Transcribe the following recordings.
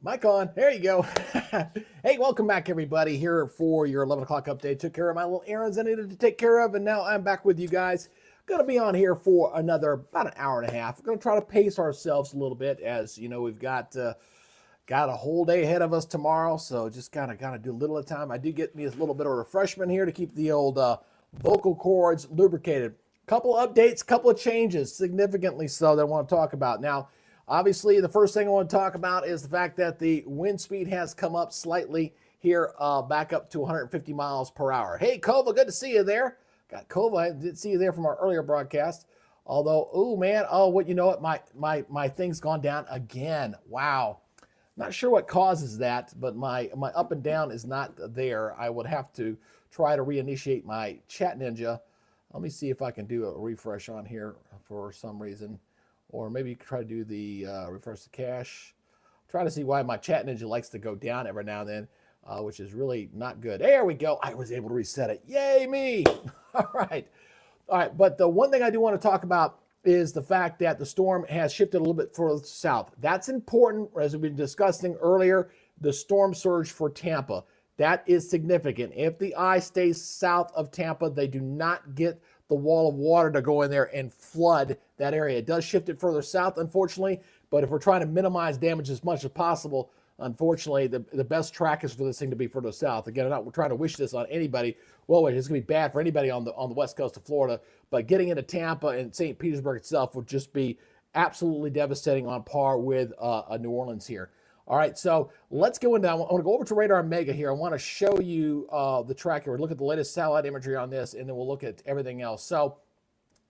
Mic on. There you go. Hey, welcome back, everybody, here for your 11 o'clock update. Took care of my little errands I needed to take care of, and now I'm back with you guys. Going to be on here for another about an hour and a half. We're going to try to pace ourselves a little bit, as you know, we've got a whole day ahead of us tomorrow, so just gotta do a little at a time. I do get me a little bit of refreshment here to keep the old vocal cords lubricated. Couple updates, couple of changes, significantly so, that I want to talk about. Now, obviously, the first thing I want to talk about is the fact that the wind speed has come up slightly here, back up to 150 miles per hour. Hey, Kova, good to see you there. Got Kova, I didn't see you there from our earlier broadcast. Although, oh man, what you know what, my thing's gone down again. Wow. Not sure what causes that, but my up and down is not there. I would have to try to reinitiate my Chat Ninja. Let me see if I can do a refresh on here for some reason. Or maybe you could try to do the refresh the cache. Try to see why my Chat Ninja likes to go down every now and then, which is really not good. There we go. I was able to reset it. Yay me! All right. All right. But the one thing I do want to talk about is the fact that the storm has shifted a little bit further south. That's important, as we've been discussing earlier, the storm surge for Tampa. That is significant. If the eye stays south of Tampa, they do not get the wall of water to go in there and flood that area. It does shift it further south, unfortunately, but if we're trying to minimize damage as much as possible, unfortunately, the best track is for this thing to be further south. Again, I'm not trying to wish this on anybody. Well, it's going to be bad for anybody on the west coast of Florida, but getting into Tampa and St. Petersburg itself would just be absolutely devastating, on par with New Orleans here. All right, so let's go into, I want to go over to Radar Mega here. I want to show you the tracker. We'll look at the latest satellite imagery on this, and then we'll look at everything else. So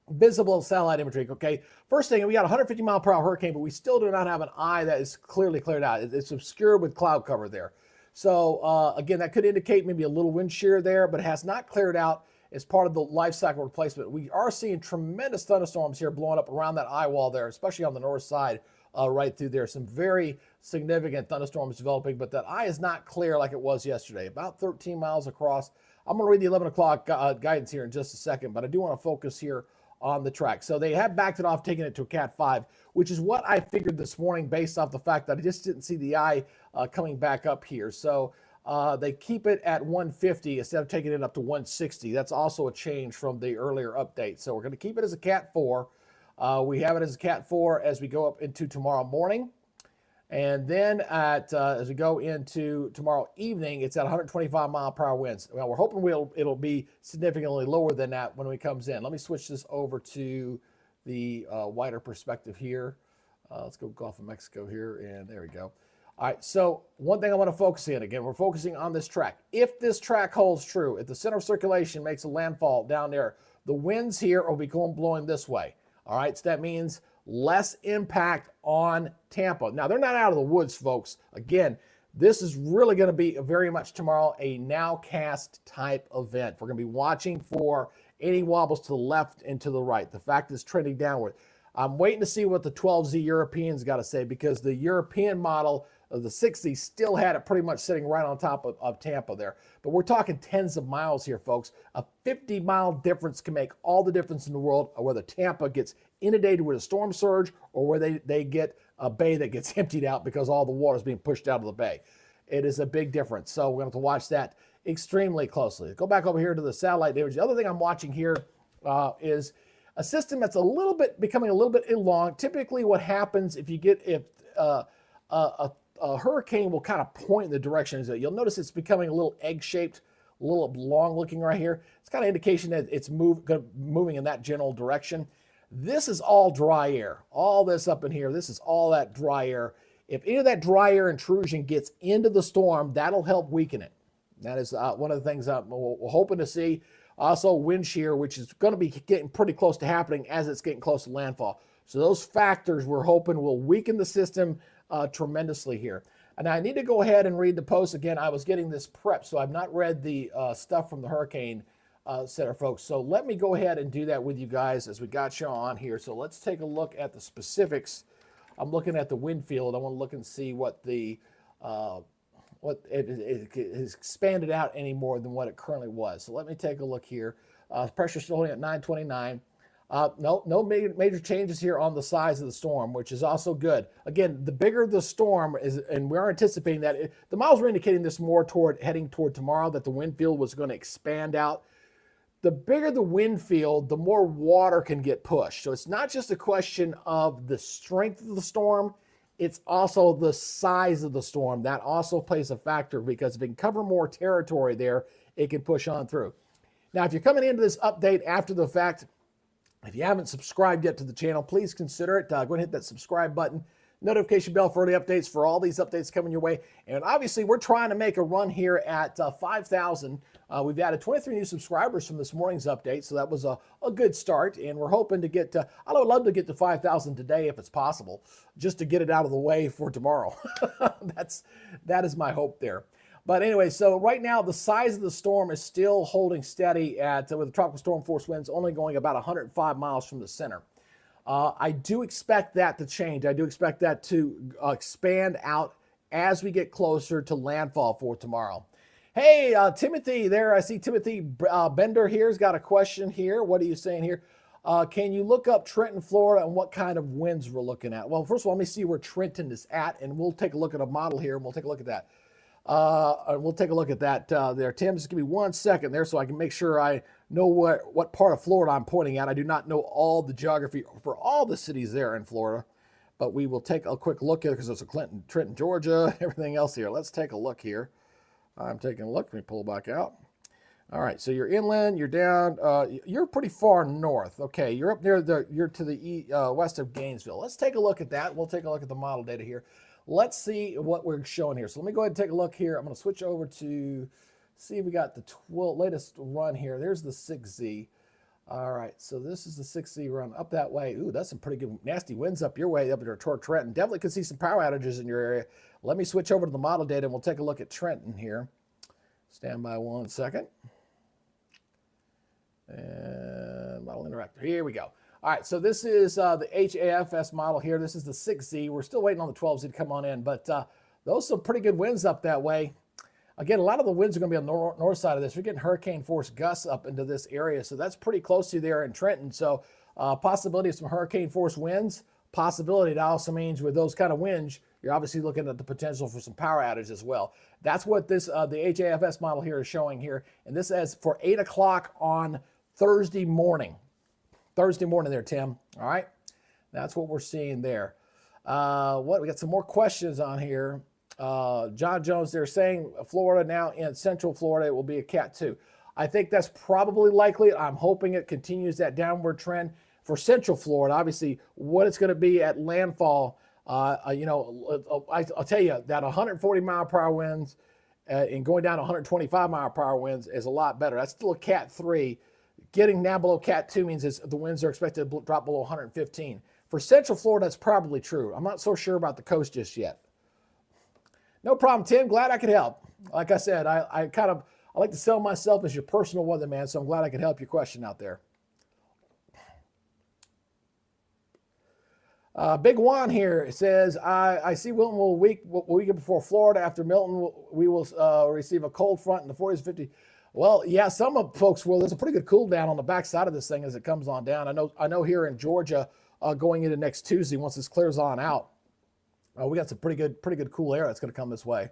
visible satellite imagery, okay? First thing, we got a 150 mile per hour hurricane, but we still do not have an eye that is clearly cleared out. It's obscured with cloud cover there. So again, that could indicate maybe a little wind shear there, but it has not cleared out as part of the life cycle replacement. We are seeing tremendous thunderstorms here blowing up around that eye wall there, especially on the north side, right through there. Some very significant thunderstorms developing, but that eye is not clear like it was yesterday. About 13 miles across. I'm going to read the 11 o'clock guidance here in just a second, but I do want to focus here on the track. So they have backed it off, taking it to a Cat 5, which is what I figured this morning based off the fact that I just didn't see the eye coming back up here. So they keep it at 150 instead of taking it up to 160. That's also a change from the earlier update. So we're going to keep it as a Cat 4. We have it as a Cat 4 as we go up into tomorrow morning. And then as we go into tomorrow evening, it's at 125 mile per hour winds. Well, we're hoping it'll be significantly lower than that when it comes in. Let me switch this over to the wider perspective here. Let's go Gulf of Mexico here, and there we go. All right, so one thing I want to focus in, again, we're focusing on this track. If this track holds true, if the center of circulation makes a landfall down there, the winds here will be blowing this way. All right, so that means less impact on Tampa. Now, they're not out of the woods, folks. Again, this is really going to be very much tomorrow a nowcast type event. We're going to be watching for any wobbles to the left and to the right. The fact is trending downward. I'm waiting to see what the 12Z Europeans got to say, because the European model of the 60 still had it pretty much sitting right on top of Tampa there. But we're talking tens of miles here, folks. A 50-mile difference can make all the difference in the world, whether Tampa gets inundated with a storm surge or where they get a bay that gets emptied out because all the water is being pushed out of the bay. It is a big difference. So we're going to have to watch that extremely closely. Go back over here to the satellite image. The other thing I'm watching here is a system that's becoming a little bit elongated. Typically what happens if a hurricane will kind of point in the direction. You'll notice it's becoming a little egg-shaped, a little long looking right here. It's kind of indication that it's moving in that general direction. This is all dry air. All this up in here, this is all that dry air. If any of that dry air intrusion gets into the storm, that'll help weaken it. That is one of the things we're hoping to see. Also wind shear, which is going to be getting pretty close to happening as it's getting close to landfall. So those factors we're hoping will weaken the system tremendously here. And I need to go ahead and read the post again. I was getting this prep, so I've not read the stuff from the Hurricane Center, folks. So let me go ahead and do that with you guys as we got you on here. So let's take a look at the specifics. I'm looking at the wind field. I want to look and see what the what it has expanded out any more than what it currently was. So let me take a look here. Pressure still holding at 929. No major changes here on the size of the storm, which is also good. Again, the bigger the storm is, and we're anticipating that the models are indicating this more heading toward tomorrow, that the wind field was going to expand out. The bigger the wind field, the more water can get pushed. So it's not just a question of the strength of the storm, it's also the size of the storm. That also plays a factor, because if it can cover more territory there, it can push on through. Now, if you're coming into this update after the fact, if you haven't subscribed yet to the channel, please consider it. Go ahead and hit that subscribe button notification bell for early updates for all these updates coming your way. And obviously, we're trying to make a run here at 5,000. We've added 23 new subscribers from this morning's update, so that was a good start. And we're hoping to get to, I would love to get to 5,000 today if it's possible, just to get it out of the way for tomorrow. That is my hope there. But anyway, so right now the size of the storm is still holding steady at with the tropical storm force winds only going about 105 miles from the center. I do expect that to change. I do expect that to expand out as we get closer to landfall for tomorrow. Hey, Timothy there. I see Timothy Bender here has got a question here. What are you saying here? Can you look up Trenton, Florida, and what kind of winds we're looking at? Well, first of all, let me see where Trenton is at, and we'll take a look at a model here, and we'll take a look at that. There. Tim, just give me 1 second there so I can make sure I know what part of Florida I'm pointing at. I do not know all the geography for all the cities there in Florida, but we will take a quick look at it because there's a Clinton, Trenton, Georgia, everything else here. Let's take a look here. I'm taking a look. Let me pull back out. All right, so you're inland, you're down, you're pretty far north. Okay, you're up near you're to the west of Gainesville. Let's take a look at that. We'll take a look at the model data here. Let's see what we're showing here. So let me go ahead and take a look here. I'm going to switch over to see if we got the latest run here. There's the 6Z. All right, so this is the 6Z run up that way. Ooh, that's some pretty good nasty winds up your way, up toward Trenton. Definitely could see some power outages in your area. Let me switch over to the model data and we'll take a look at Trenton here. Stand by 1 second. And model interactor. Here we go. All right, so this is the HAFS model here. This is the 6Z. We're still waiting on the 12Z to come on in, but those are some pretty good winds up that way. Again, a lot of the winds are going to be on the north side of this. We're getting hurricane force gusts up into this area, so that's pretty close to there in Trenton. So possibility of some hurricane force winds. Possibility, that also means with those kind of winds, you're obviously looking at the potential for some power outage as well. That's what this the HAFS model here is showing here, and this is for 8 o'clock on Thursday morning. Thursday morning there, Tim. All right. That's what we're seeing there. We got some more questions on here. John Jones, they're saying Florida now in central Florida, it will be a Cat 2. I think that's probably likely. I'm hoping it continues that downward trend for central Florida. Obviously, what it's going to be at landfall, I'll tell you that 140 mile per hour winds and going down to 125 mile per hour winds is a lot better. That's still a Cat 3. Getting now below Cat 2 means the winds are expected to drop below 115. For central Florida, that's probably true. I'm not so sure about the coast just yet. No problem, Tim. Glad I could help. Like I said, I like to sell myself as your personal weatherman, so I'm glad I could help your question out there. Big Juan here says, I see Milton will week before Florida. After Milton, we will receive a cold front in the 40s, 50s. Well, yeah, some of folks will. There's a pretty good cool down on the backside of this thing as it comes on down. I know here in Georgia, going into next Tuesday, once this clears on out, we got some pretty good cool air that's going to come this way.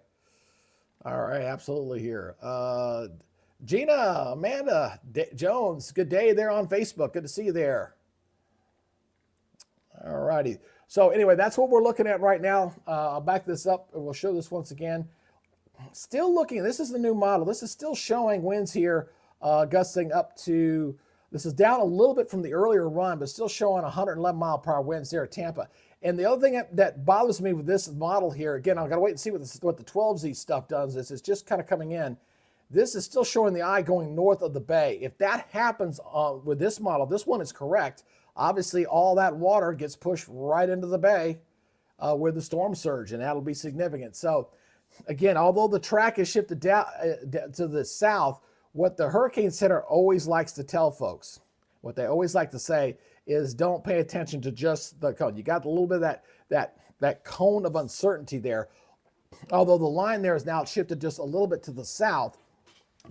All right, absolutely here. Gina, Amanda, Jones, good day there on Facebook. Good to see you there. All righty. So anyway, that's what we're looking at right now. I'll back this up and we'll show this once again. Still looking, this is the new model. This is still showing winds here gusting up to, this is down a little bit from the earlier run, but still showing 111 mile per hour winds there at Tampa. And the other thing that bothers me with this model here, again, I've got to wait and see what the 12Z stuff does. It's just kind of coming in. This is still showing the eye going north of the bay. If that happens with this model, this one is correct. Obviously, all that water gets pushed right into the bay with the storm surge, and that'll be significant. So, again, although the track is shifted down to the south, what the Hurricane Center always likes to tell folks, what they always like to say is don't pay attention to just the cone. You got a little bit of that cone of uncertainty there. Although the line there is now shifted just a little bit to the south.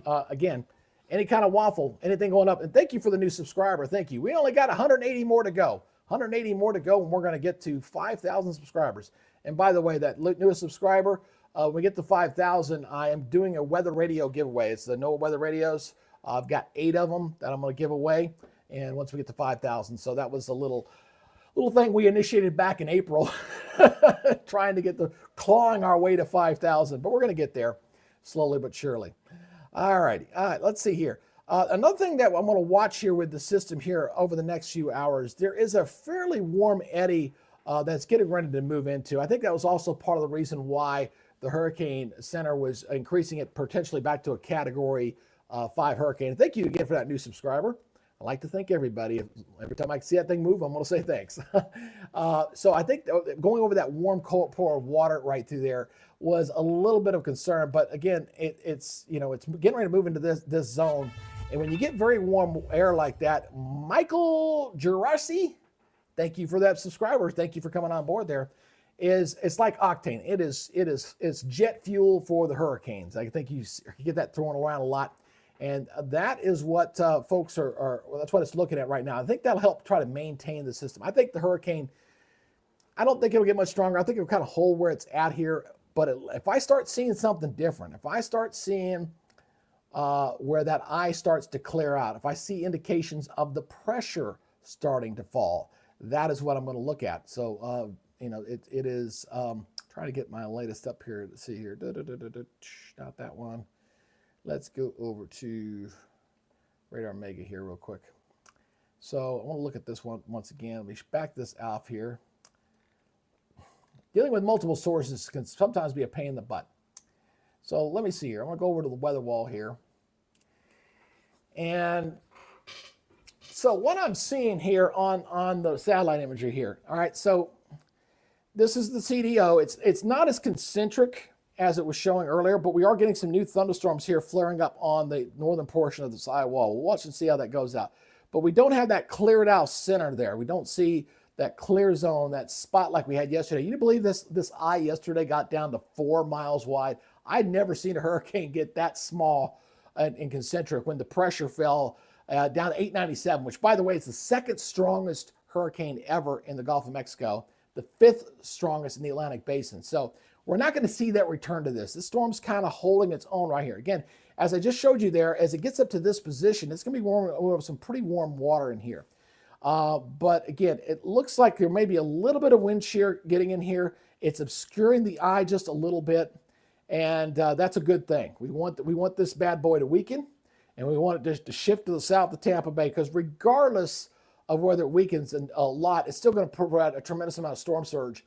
Again, any kind of waffle, anything going up. And thank you for the new subscriber. Thank you. We only got 180 more to go. 180 more to go, and we're going to get to 5,000 subscribers. And by the way, that newest subscriber, when we get to 5,000, I am doing a weather radio giveaway. It's the NOAA weather radios. I've got 8 of them that I'm going to give away. And once we get to 5,000, so that was a little thing we initiated back in April, trying to get clawing our way to 5,000. But we're going to get there slowly but surely. All right, let's see here. Another thing that I'm going to watch here with the system here over the next few hours, there is a fairly warm eddy that's getting ready to move into. I think that was also part of the reason why the Hurricane Center was increasing it potentially back to a Category 5 hurricane. Thank you again for that new subscriber. I like to thank everybody. Every time I see that thing move, I'm going to say thanks. So I think going over that warm, cold pour of water right through there was a little bit of concern. But again, it's getting ready to move into this zone. And when you get very warm air like that, Michael Gerasi, thank you for that subscriber. Thank you for coming on board there. It's like octane. It's jet fuel for the hurricanes. I think you get that thrown around a lot. And that is what folks that's what it's looking at right now. I think that'll help try to maintain the system. I think the hurricane, I don't think it'll get much stronger. I think it'll kind of hold where it's at here. But if I start seeing something different, if I start seeing where that eye starts to clear out, if I see indications of the pressure starting to fall, that is what I'm going to look at. So, it is, trying to get my latest up here to see here. Not that one. Let's go over to Radar Mega here real quick. So I want to look at this one once again. Let me back this off here. Dealing with multiple sources can sometimes be a pain in the butt. So let me see here. I'm going to go over to the weather wall here. And so what I'm seeing here on the satellite imagery here, all right, so this is the CDO. It's not as concentric as it was showing earlier, but we are getting some new thunderstorms here flaring up on the northern portion of the side wall. We'll watch and see how that goes out. But we don't have that cleared out center there. We don't see that clear zone, that spot like we had yesterday. You believe this eye yesterday got down to 4 miles wide? I'd never seen a hurricane get that small and concentric when the pressure fell down to 897, which, by the way, is the second strongest hurricane ever in the Gulf of Mexico, the 5th strongest in the Atlantic Basin. So we're not going to see that return to this. This storm's kind of holding its own right here. Again, as I just showed you there, as it gets up to this position, it's going to be warm, some pretty warm water in here. But again, it looks like there may be a little bit of wind shear getting in here. It's obscuring the eye just a little bit, and that's a good thing. We want this bad boy to weaken, and we want it to shift to the south of Tampa Bay, because regardless of whether it weakens a lot, it's still going to provide a tremendous amount of storm surge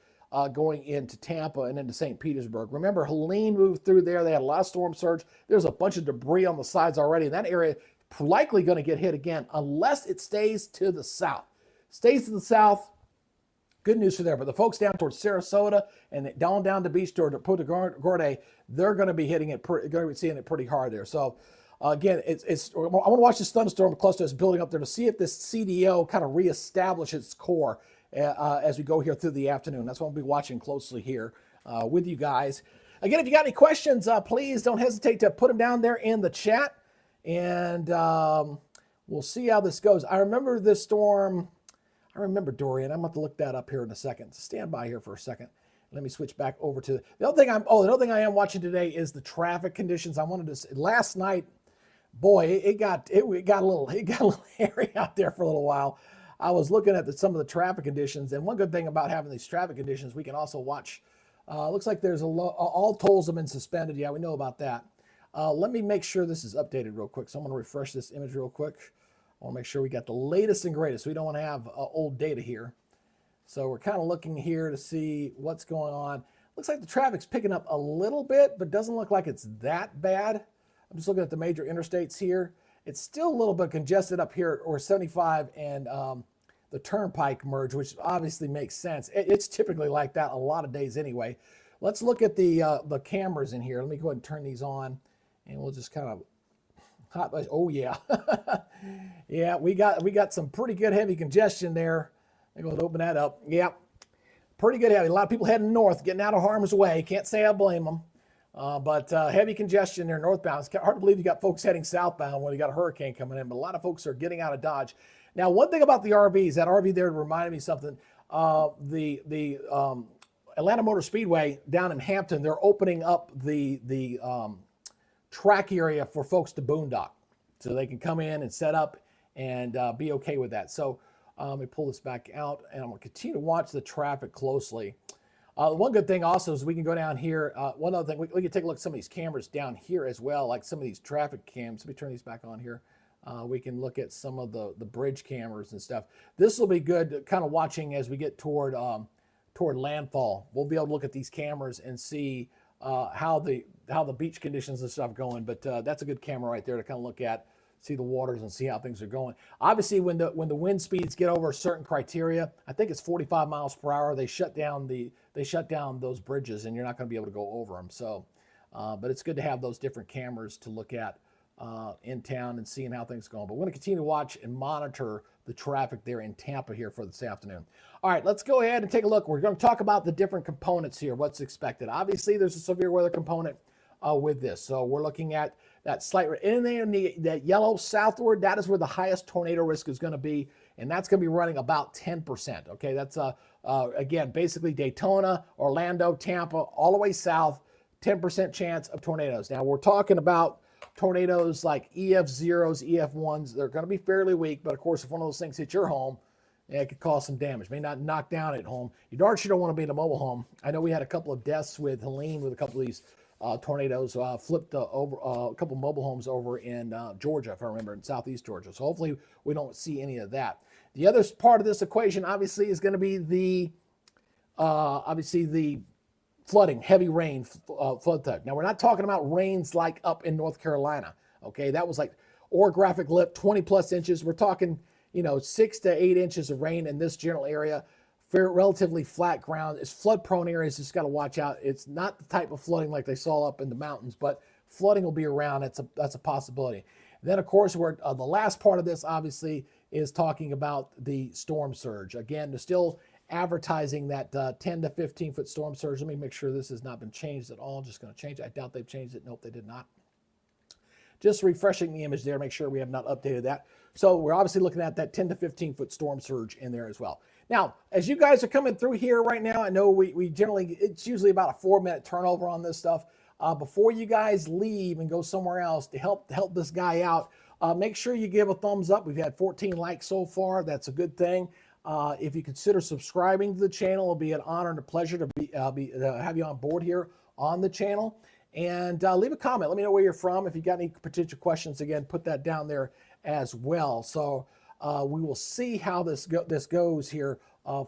going into Tampa and into St. Petersburg. Remember, Helene moved through there. They had a lot of storm surge. There's a bunch of debris on the sides already. In that area, likely going to get hit again unless it stays to the south. Stays to the south, good news for there. But the folks down towards Sarasota and down the beach toward Punta Gorda, they're going to be hitting it, going to be seeing it pretty hard there. So again, I want to watch this thunderstorm close to us building up there to see if this CDO kind of reestablishes its core as we go here through the afternoon. That's what we'll be watching closely here with you guys. Again, if you got any questions, please don't hesitate to put them down there in the chat, and we'll see how this goes. I remember this storm. I remember Dorian. I'm going to look that up here in a second. Stand by here for a second. Let me switch back over to the other thing. The other thing I am watching today is the traffic conditions. I wanted to last night. Boy, it got a little hairy out there for a little while. I was looking at some of the traffic conditions, and one good thing about having these traffic conditions, we can also watch. Looks like there's all tolls have been suspended. Yeah, we know about that. Let me make sure this is updated real quick. So I'm going to refresh this image real quick. I want to make sure we got the latest and greatest. We don't want to have old data here. So we're kind of looking here to see what's going on. Looks like the traffic's picking up a little bit, but doesn't look like it's that bad. I'm just looking at the major interstates here. It's still a little bit congested up here, or 75 and the Turnpike merge, which obviously makes sense. It's typically like that a lot of days anyway. Let's look at the cameras in here. Let me go ahead and turn these on, and we'll just kind of oh yeah, yeah. We got some pretty good heavy congestion there. I'm going to open that up. Yeah, pretty good heavy. A lot of people heading north, getting out of harm's way. Can't say I blame them. But heavy congestion there northbound. It's hard to believe you got folks heading southbound when you got a hurricane coming in, but a lot of folks are getting out of Dodge. Now, one thing about the RVs, that RV there reminded me something. The Atlanta Motor Speedway down in Hampton, they're opening up the track area for folks to boondock, so they can come in and set up and be okay with that. So let me pull this back out, and I'm going to continue to watch the traffic closely. One good thing also is we can go down here. One other thing, we can take a look at some of these cameras down here as well, like some of these traffic cams. Let me turn these back on here. We can look at some of the bridge cameras and stuff. This will be good kind of watching as we get toward toward landfall, we'll be able to look at these cameras and see how the beach conditions and stuff going. But that's a good camera right there to kind of look at, see the waters and see how things are going. Obviously, when the wind speeds get over a certain criteria, I think it's 45 miles per hour, they shut down those bridges, and you're not going to be able to go over them. So, but it's good to have those different cameras to look at in town and seeing how things are going. But we're going to continue to watch and monitor the traffic there in Tampa here for this afternoon. All right, let's go ahead and take a look. We're going to talk about the different components here, what's expected. Obviously, there's a severe weather component with this. So we're looking at that slight, in there, that yellow southward, that is where the highest tornado risk is going to be, and that's going to be running about 10%. Okay, that's again, basically Daytona, Orlando, Tampa, all the way south, 10% chance of tornadoes. Now we're talking about tornadoes like EF0s, EF1s. They're going to be fairly weak, but of course, if one of those things hits your home, it could cause some damage. May not knock down at home. You darn sure don't want to be in a mobile home. I know we had a couple of deaths with Helene with a couple of these tornadoes, flipped over a couple mobile homes over in Georgia, if I remember, in southeast Georgia. So hopefully we don't see any of that. The other part of this equation, obviously, is going to be the flooding, heavy rain, flood threat. Now, we're not talking about rains like up in North Carolina. Okay, that was like orographic lift, 20 plus inches. We're talking, 6 to 8 inches of rain in this general area. Relatively flat ground. It's flood prone areas. Just got to watch out. It's not the type of flooding like they saw up in the mountains, but flooding will be around. That's a possibility. And then, of course, we're the last part of this obviously is talking about the storm surge. Again, they're still advertising that 10 to 15 foot storm surge. Let me make sure this has not been changed at all. Just going to change it. I doubt they've changed it. Nope, they did not. Just refreshing the image there. Make sure we have not updated that. So we're obviously looking at that 10 to 15 foot storm surge in there as well. Now, as you guys are coming through here right now, I know we generally, it's usually about a 4-minute turnover on this stuff. Before you guys leave and go somewhere else to help this guy out, make sure you give a thumbs up. We've had 14 likes so far. That's a good thing. If you consider subscribing to the channel, it'll be an honor and a pleasure to have you on board here on the channel. And leave a comment. Let me know where you're from. If you got any potential questions, again, put that down there as well. So we will see how this goes here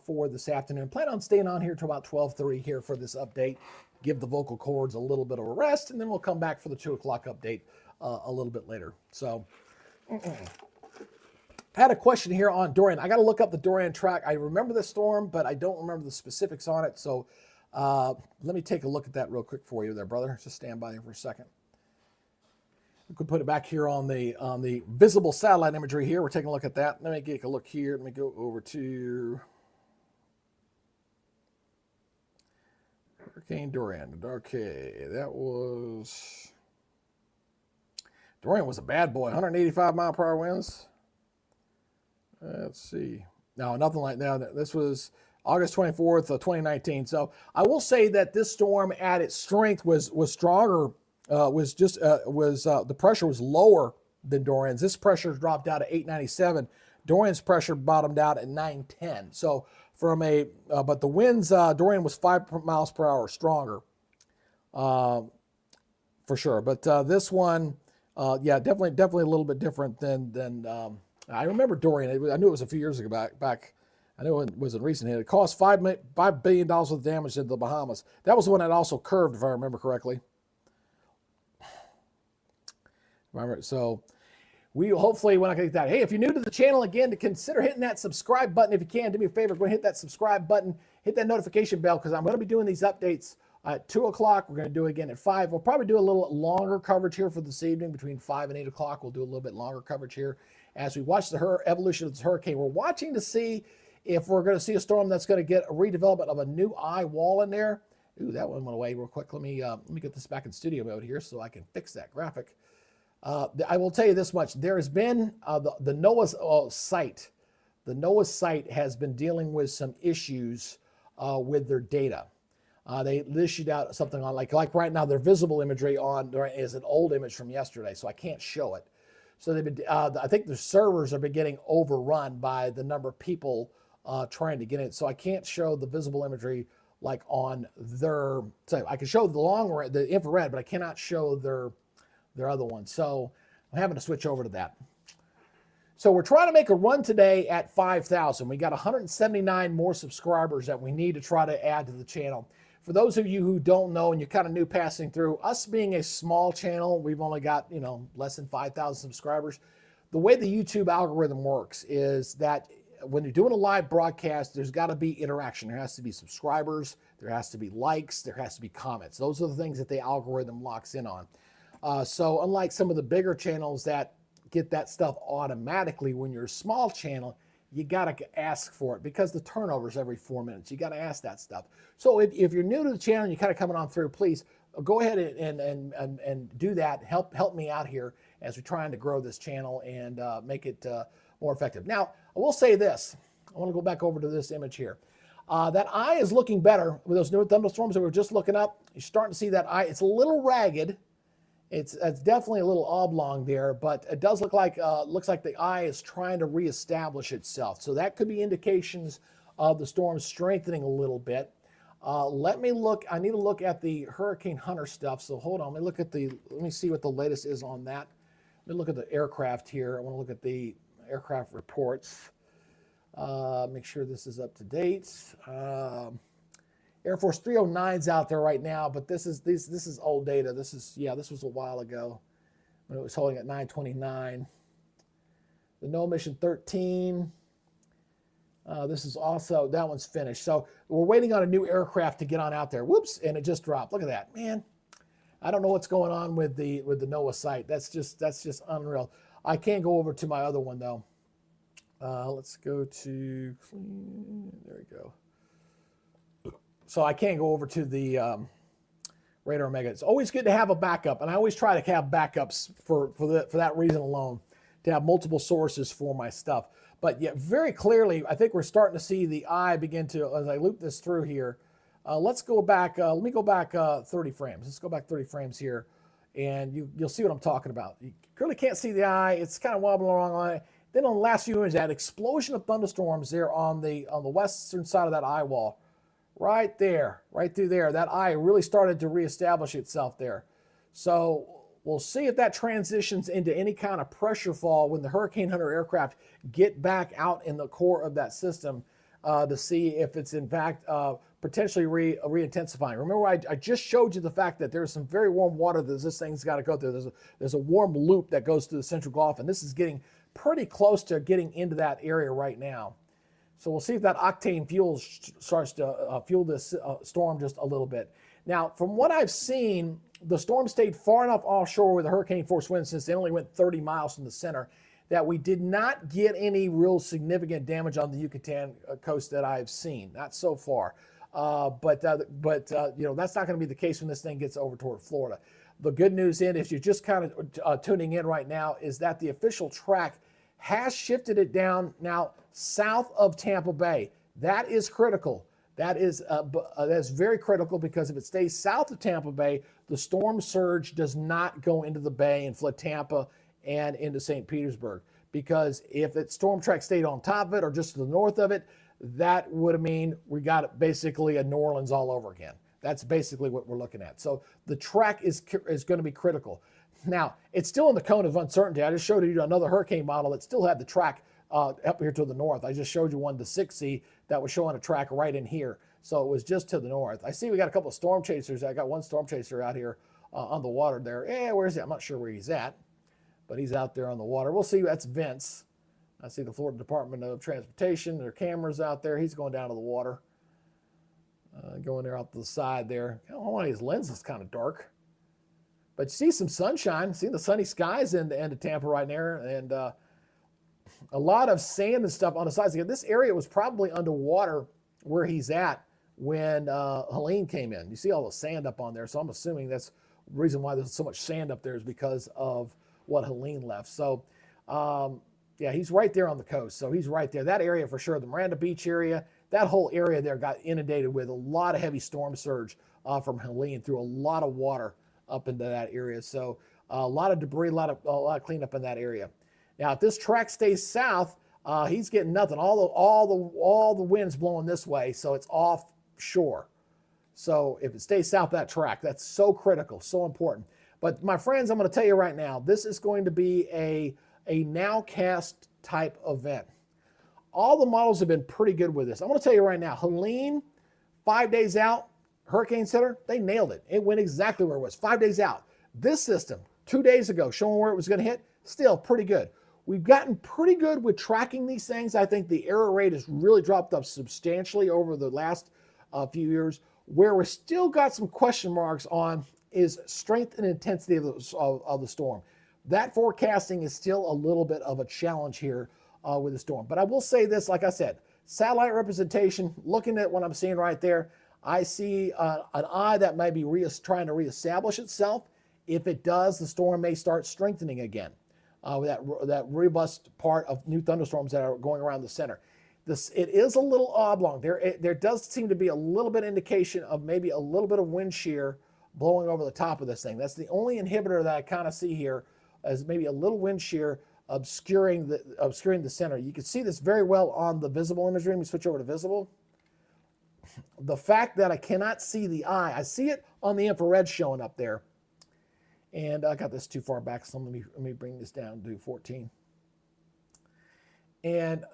for this afternoon. Plan on staying on here till about 12:30 here for this update. Give the vocal cords a little bit of a rest, and then we'll come back for the 2 o'clock update a little bit later. So I had a question here on Dorian. I got to look up the Dorian track. I remember the storm, but I don't remember the specifics on it. So let me take a look at that real quick for you there, brother. Just stand by here for a second. We could put it back here on the visible satellite imagery here. We're taking a look at that. Let me take a look here. Let me go over to Hurricane Dorian. Okay, Dorian was a bad boy. 185 mile per hour winds. Let's see. No, nothing like that. This was August 24th of 2019. So I will say that this storm at its strength was stronger. The pressure was lower than Dorian's. This pressure dropped out at 897. Dorian's pressure bottomed out at 910. So but the winds, Dorian was 5 miles per hour stronger, for sure. But this one, yeah, definitely a little bit different than I remember Dorian. I knew it was a few years ago back. I know it was a recent hit. It caused $5 billion worth of damage in the Bahamas. That was the one that also curved, if I remember correctly. So we hopefully want to get that. Hey, if you're new to the channel, again, to consider hitting that subscribe button. If you can, do me a favor, go ahead and hit that subscribe button, hit that notification bell, because I'm going to be doing these updates at 2 o'clock. We're going to do it again at 5. We'll probably do a little longer coverage here for this evening. Between 5 and 8 o'clock, we'll do a little bit longer coverage here as we watch the evolution of this hurricane. We're watching to see if we're going to see a storm that's going to get a redevelopment of a new eye wall in there. Ooh, that one went away real quick. Let me get this back in studio mode here so I can fix that graphic. I will tell you this much. There has been the NOAA's site. The NOAA site has been dealing with some issues with their data. They issued out something on like right now, their visible imagery is an old image from yesterday, so I can't show it. So they've been, I think the servers are getting overrun by the number of people trying to get it. So I can't show the visible imagery like on their. So I can show the infrared, but I cannot show their other one. So I'm having to switch over to that. So we're trying to make a run today at 5,000. We got 179 more subscribers that we need to try to add to the channel. For those of you who don't know and you're kind of new passing through, us being a small channel, we've only got, less than 5,000 subscribers. The way the YouTube algorithm works is that when you're doing a live broadcast, there's got to be interaction. There has to be subscribers, there has to be likes, there has to be comments. Those are the things that the algorithm locks in on. So unlike some of the bigger channels that get that stuff automatically, when you're a small channel, you got to ask for it because the turnover's every 4 minutes. You got to ask that stuff. So if you're new to the channel and you're kind of coming on through, please go ahead and do that. Help me out here as we're trying to grow this channel and make it more effective. Now, I will say this. I want to go back over to this image here. That eye is looking better with those new thunderstorms that we were just looking up. You're starting to see that eye. It's a little ragged. It's definitely a little oblong there, but it does looks like the eye is trying to reestablish itself. So that could be indications of the storm strengthening a little bit. Let me look. I need to look at the Hurricane Hunter stuff. So hold on. Let me see what the latest is on that. Let me look at the aircraft here. I want to look at the aircraft reports. Make sure this is up to date. Air Force 309's out there right now, but this is old data. This was a while ago when it was holding at 929. The No Mission 13. This is also, that one's finished. So we're waiting on a new aircraft to get on out there. Whoops, and it just dropped. Look at that, man. I don't know what's going on with the NOAA site. That's just unreal. I can't go over to my other one though. Let's go to clean. There we go. So I can't go over to the Radar Omega. It's always good to have a backup, and I always try to have backups for that reason alone, to have multiple sources for my stuff. But yeah, very clearly, I think we're starting to see the eye begin to, as I loop this through here. Let's go back. Let me go back 30 frames. Let's go back 30 frames here, and you'll see what I'm talking about. You clearly can't see the eye. It's kind of wobbling along on it. Then on the last few images, that explosion of thunderstorms there on the western side of that eye wall. Right there, right through there, that eye really started to reestablish itself there. So we'll see if that transitions into any kind of pressure fall when the Hurricane Hunter aircraft get back out in the core of that system to see if it's in fact potentially re-intensifying. Remember, I just showed you the fact that there's some very warm water that this thing's got to go through. There's a warm loop that goes through the Central Gulf, and this is getting pretty close to getting into that area right now. So we'll see if that octane fuel starts to fuel this storm just a little bit. Now, from what I've seen, the storm stayed far enough offshore with the hurricane force winds, since they only went 30 miles from the center, that we did not get any real significant damage on the Yucatan coast that I've seen. Not so far. But that's not going to be the case when this thing gets over toward Florida. The good news if you're just kind of tuning in right now, is that the official track has shifted it down now south of Tampa Bay. That is critical. That's very critical, because if it stays south of Tampa Bay, the storm surge does not go into the bay and flood Tampa and into St. Petersburg. Because if its storm track stayed on top of it or just to the north of it, that would mean we got basically a New Orleans all over again. That's basically what we're looking at. So the track is going to be critical. Now, it's still in the cone of uncertainty. I just showed you another hurricane model that still had the track up here to the north. I just showed you one to 6C that was showing a track right in here. So it was just to the north. I see we got a couple of storm chasers. I got one storm chaser out here on the water there. Where is he? I'm not sure where he's at, but he's out there on the water. We'll see. That's Vince. I see the Florida Department of Transportation. There are cameras out there. He's going down to the water. Going there out to the side there. One of his lenses is kind of dark. But you see some sunshine, see the sunny skies in the end of Tampa right there, and a lot of sand and stuff on the sides. Again, this area was probably underwater where he's at when Helene came in. You see all the sand up on there, so I'm assuming that's the reason why there's so much sand up there is because of what Helene left. So, yeah, he's right there on the coast, so he's right there. That area for sure, the Miranda Beach area, that whole area there got inundated with a lot of heavy storm surge from Helene, through a lot of water up into that area. So a lot of debris, a lot of cleanup in that area. Now, if this track stays south, he's getting nothing. All the winds blowing this way, so it's offshore. So if it stays south that track, that's so critical, so important. But my friends, I'm going to tell you right now, this is going to be a nowcast type event. All the models have been pretty good with this. I'm going to tell you right now, Helene, 5 days out, Hurricane Center, they nailed it. It went exactly where it was, 5 days out. This system, 2 days ago, showing where it was going to hit, still pretty good. We've gotten pretty good with tracking these things. I think the error rate has really dropped up substantially over the last few years. Where we're still got some question marks on is strength and intensity of the storm. That forecasting is still a little bit of a challenge here with the storm. But I will say this, like I said, satellite representation, looking at what I'm seeing right there, I see an eye that might be trying to reestablish itself. If it does, the storm may start strengthening again. With that robust part of new thunderstorms that are going around the center. It is a little oblong. There does seem to be a little bit indication of maybe a little bit of wind shear blowing over the top of this thing. That's the only inhibitor that I kind of see here, as maybe a little wind shear obscuring the center. You can see this very well on the visible imagery. Let me switch over to visible. The fact that I cannot see the eye, I see it on the infrared showing up there. And I got this too far back, so let me bring this down to 14. And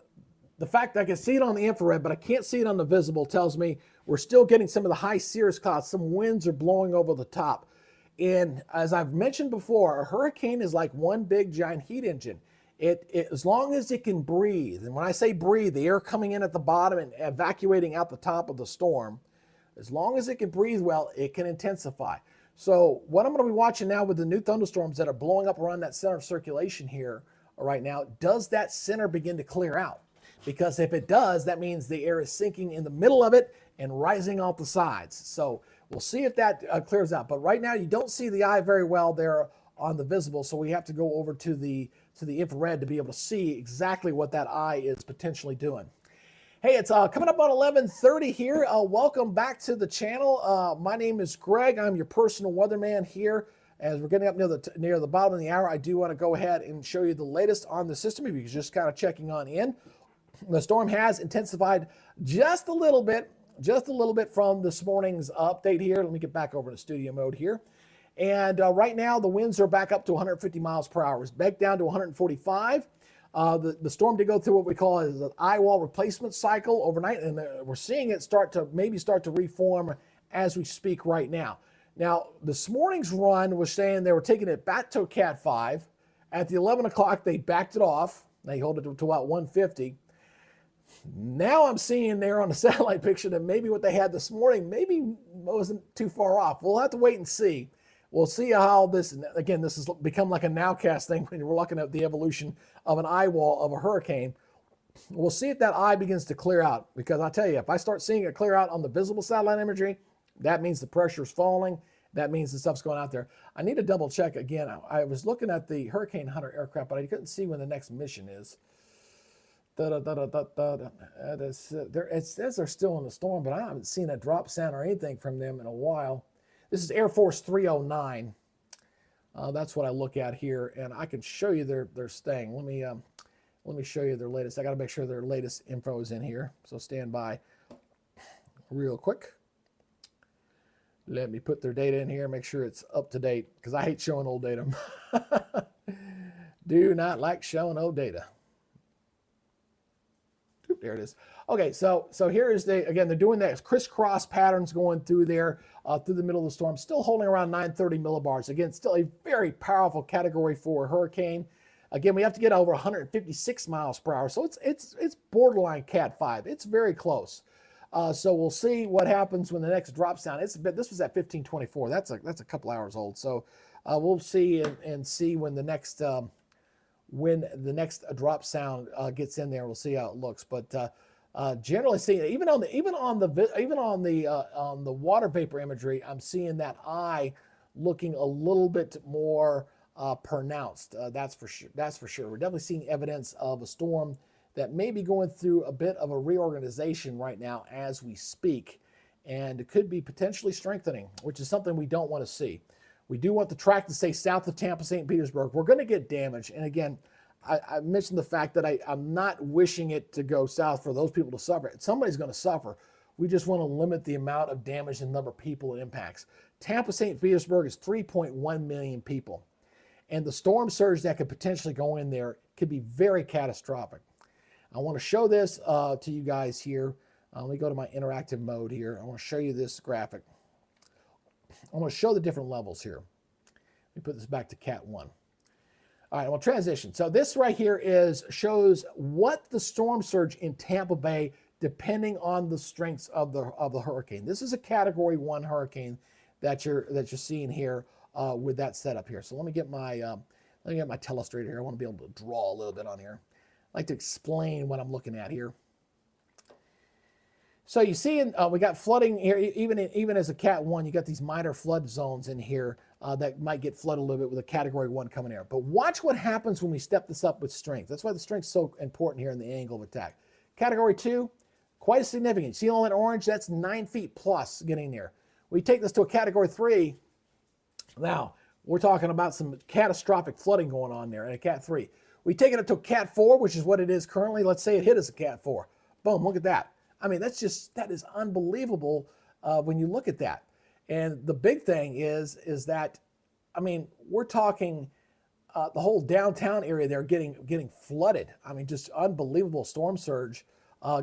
the fact that I can see it on the infrared, but I can't see it on the visible, tells me we're still getting some of the high cirrus clouds. Some winds are blowing over the top. And as I've mentioned before, a hurricane is like one big giant heat engine. As long as it can breathe, and when I say breathe, the air coming in at the bottom and evacuating out the top of the storm, as long as it can breathe well, it can intensify. So what I'm going to be watching now with the new thunderstorms that are blowing up around that center of circulation here right now, does that center begin to clear out? Because if it does, that means the air is sinking in the middle of it and rising off the sides. So we'll see if that clears out. But right now you don't see the eye very well there on the visible, so we have to go over to the infrared to be able to see exactly what that eye is potentially doing. Hey, it's coming up on 11:30 here. Welcome back to the channel. My name is Greg. I'm your personal weatherman here. As we're getting up near the bottom of the hour, I do want to go ahead and show you the latest on the system. If you're just kind of checking on in, the storm has intensified just a little bit from this morning's update here. Let me get back over to studio mode here. And right now, the winds are back up to 150 miles per hour. It's back down to 145. The storm did go through what we call an eye wall replacement cycle overnight, and we're seeing it start to reform as we speak right now. Now, this morning's run was saying they were taking it back to a Cat 5. At the 11 o'clock, they backed it off. They hold it to about 150. Now I'm seeing there on the satellite picture that maybe what they had this morning maybe wasn't too far off. We'll have to wait and see. We'll see how this has become like a nowcast thing when we're looking at the evolution of an eye wall of a hurricane. We'll see if that eye begins to clear out, because I tell you, if I start seeing it clear out on the visible satellite imagery, that means the pressure is falling. That means the stuff's going out there. I need to double check again. I was looking at the Hurricane Hunter aircraft, but I couldn't see when the next mission is. It says they're still in the storm, but I haven't seen a drop sound or anything from them in a while. This is Air Force 309. That's what I look at here, and I can show you they're staying. Let me show you their latest. I got to make sure their latest info is in here, so stand by real quick. Let me put their data in here, make sure it's up to date, because I hate showing old data. Do not like showing old data. There it is. Okay, so here is again, they're doing that crisscross patterns going through there, through the middle of the storm, still holding around 930 millibars. Again, still a very powerful Category 4 hurricane. Again, we have to get over 156 miles per hour, so it's borderline Cat 5. It's very close. So we'll see what happens when the next drops down. This was at 1524. That's a couple hours old. So we'll see and see when the next drop sound gets in there. We'll see how it looks. But generally, seeing even on the water vapor imagery, I'm seeing that eye looking a little bit more pronounced. That's for sure. We're definitely seeing evidence of a storm that may be going through a bit of a reorganization right now as we speak, and it could be potentially strengthening, which is something we don't want to see. We do want the track to stay south of Tampa, St. Petersburg. We're going to get damage, and again, I mentioned the fact that I'm not wishing it to go south for those people to suffer. Somebody's going to suffer. We just want to limit the amount of damage and number of people it impacts. Tampa, St. Petersburg is 3.1 million people. And the storm surge that could potentially go in there could be very catastrophic. I want to show this to you guys here. Let me go to my interactive mode here. I want to show you this graphic. I want to show the different levels here. Let me put this back to Cat 1. All right, well, transition. So this right here shows what the storm surge in Tampa Bay, depending on the strengths of the hurricane. This is a Category 1 hurricane that you're seeing here with that setup here. So let me get my telestrator here. I want to be able to draw a little bit on here. I like to explain what I'm looking at here. So you see, we got flooding here, even as a Cat 1, you got these minor flood zones in here that might get flooded a little bit with a Category 1 coming here. But watch what happens when we step this up with strength. That's why the strength is so important here in the angle of attack. Category 2, quite significant. See all that orange? That's 9 feet plus getting there. We take this to a Category 3. Now, we're talking about some catastrophic flooding going on there in a Cat 3. We take it up to a Cat 4, which is what it is currently. Let's say it hit us a Cat 4. Boom, look at that. I mean, that is unbelievable when you look at that. And the big thing is that, I mean, we're talking the whole downtown area there getting flooded. I mean, just unbelievable storm surge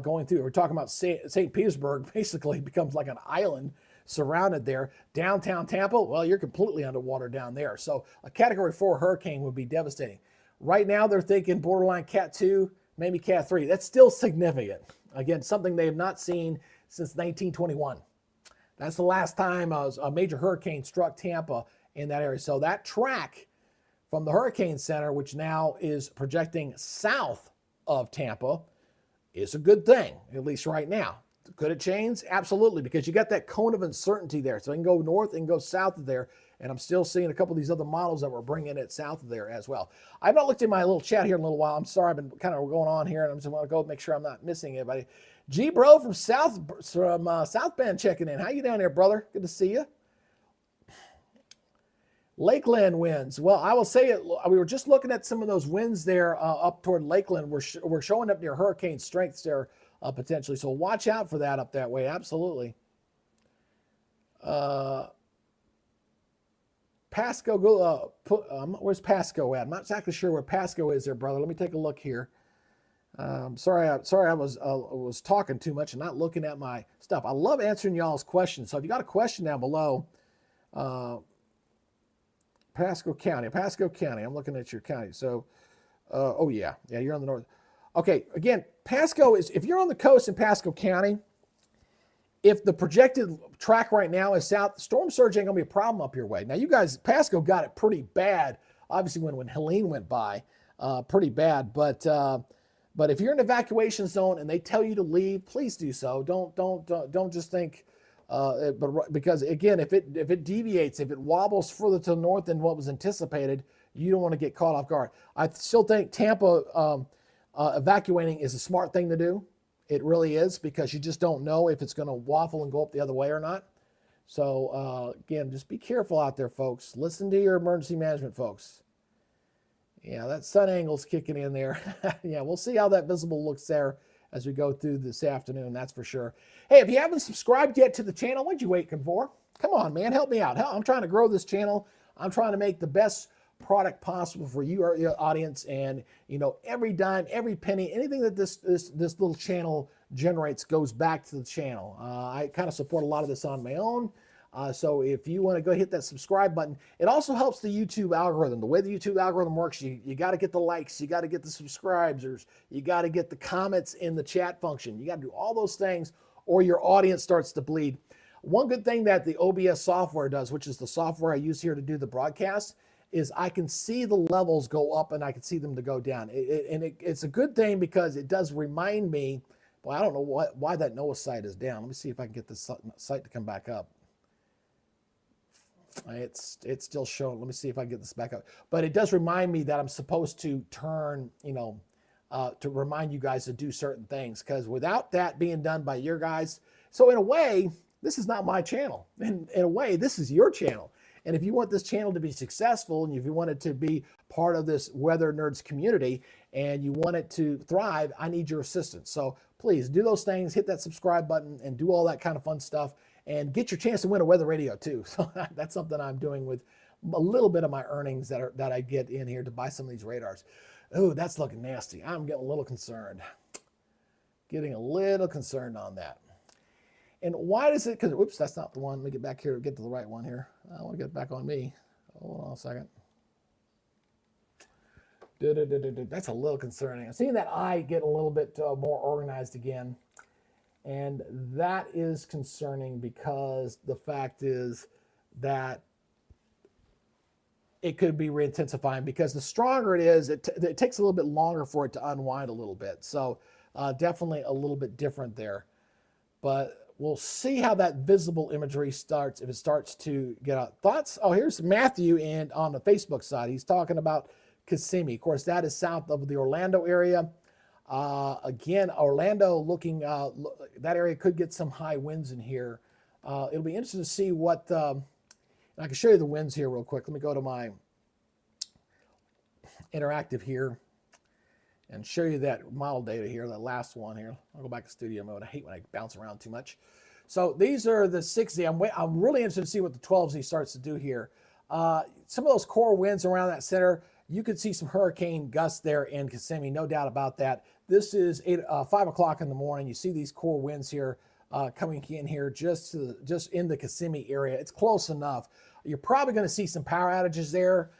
going through. We're talking about St. Petersburg basically becomes like an island surrounded there. Downtown Tampa, well, you're completely underwater down there. So a Category 4 hurricane would be devastating. Right now, they're thinking borderline Cat 2, maybe Cat 3. That's still significant. Again, something they have not seen since 1921. That's the last time a major hurricane struck Tampa in that area. So that track from the Hurricane Center, which now is projecting south of Tampa, is a good thing, at least right now. Could it change? Absolutely, because you got that cone of uncertainty there. So it can go north and go south of there. And I'm still seeing a couple of these other models that we're bringing it south of there as well. I've not looked at my little chat here in a little while. I'm sorry, I've been kind of going on here, and I'm just want to go make sure I'm not missing anybody. G Bro from South Bend checking in. How you down there, brother? Good to see you. Lakeland winds. Well, I will say it. We were just looking at some of those winds there up toward Lakeland. We're showing up near hurricane strengths there potentially. So watch out for that up that way. Absolutely. Pasco, where's Pasco at? I'm not exactly sure where Pasco is there, brother. Let me take a look here. Sorry, I was talking too much and not looking at my stuff. I love answering y'all's questions. So if you got a question down below, Pasco County. I'm looking at your county. So, oh yeah, you're on the north. Okay, again, Pasco is, if you're on the coast in Pasco County, if the projected track right now is south, storm surge ain't gonna be a problem up your way. Now, you guys, Pasco got it pretty bad. Obviously, when Helene went by, pretty bad. But if you're in an evacuation zone and they tell you to leave, please do so. Don't just think. Because again, if it deviates, if it wobbles further to the north than what was anticipated, you don't want to get caught off guard. I still think Tampa evacuating is a smart thing to do. It really is, because you just don't know if it's going to waffle and go up the other way or not. So again, just be careful out there, folks. Listen to your emergency management folks. Yeah, that sun angle's kicking in there. Yeah, we'll see how that visible looks there as we go through this afternoon, that's for sure. Hey, if you haven't subscribed yet to the channel, what'd you waiting for? Come on, man, help me out. I'm trying to grow this channel. I'm trying to make the best product possible for you, your audience, and every dime, every penny, anything that this little channel generates goes back to the channel. I kind of support a lot of this on my own. So if you want to go hit that subscribe button, it also helps the YouTube algorithm. The way the YouTube algorithm works, you got to get the likes, you got to get the subscribers, you got to get the comments in the chat function. You got to do all those things or your audience starts to bleed. One good thing that the OBS software does, which is the software I use here to do the broadcast, is I can see the levels go up and I can see them to go down. It's a good thing because it does remind me, well, I don't know why that NOAA site is down. Let me see if I can get this site to come back up. It's still showing. Let me see if I can get this back up. But it does remind me that I'm supposed to turn, to remind you guys to do certain things, because without that being done by your guys, so in a way, this is not my channel. In a way, this is your channel. And if you want this channel to be successful, and if you want it to be part of this Weather Nerds community, and you want it to thrive, I need your assistance. So please do those things, hit that subscribe button, and do all that kind of fun stuff, and get your chance to win a weather radio too. So that's something I'm doing with a little bit of my earnings that I get in here to buy some of these radars. Oh, that's looking nasty. I'm getting a little concerned. Getting a little concerned on that. And why does it, because, oops, that's not the one. Let me get back here, get to the right one here. I want to get back on me. Hold on a second. That's a little concerning. I'm seeing that eye get a little bit more organized again. And that is concerning because the fact is that it could be re-intensifying, because the stronger it is, it takes a little bit longer for it to unwind a little bit. So definitely a little bit different there. But we'll see how that visible imagery starts, if it starts to get out. Thoughts? Oh, here's Matthew, and on the Facebook side, he's talking about Kissimmee. Of course, that is south of the Orlando area. Again, Orlando looking, that area could get some high winds in here. It'll be interesting to see what, I can show you the winds here real quick. Let me go to my interactive here and show you that model data here, that last one here. I'll go back to studio mode. I hate when I bounce around too much. So these are the 6Z. I'm really interested to see what the 12Z starts to do here. Some of those core winds around that center, you could see some hurricane gusts there in Kissimmee, no doubt about that. This is 5 o'clock in the morning. You see these core winds here coming in here just in the Kissimmee area. It's close enough. You're probably going to see some power outages there.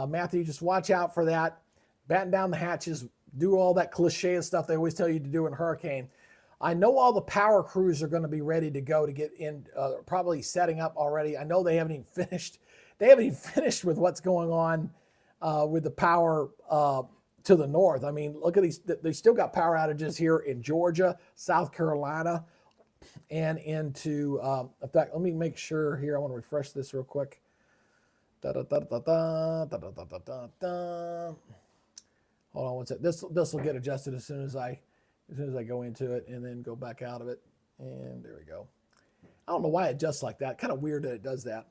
Matthew, just watch out for that. Batten down the hatches, do all that cliche stuff they always tell you to do in a hurricane. I know all the power crews are going to be ready to go to get in, probably setting up already. I know they haven't even finished. They haven't even finished with what's going on with the power to the north. I mean, look at these. They still got power outages here in Georgia, South Carolina, and into, in fact, let me make sure here. I want to refresh this real quick. Hold on one second. This will get adjusted as soon as I go into it, and then go back out of it. And there we go. I don't know why it adjusts like that. Kind of weird that it does that.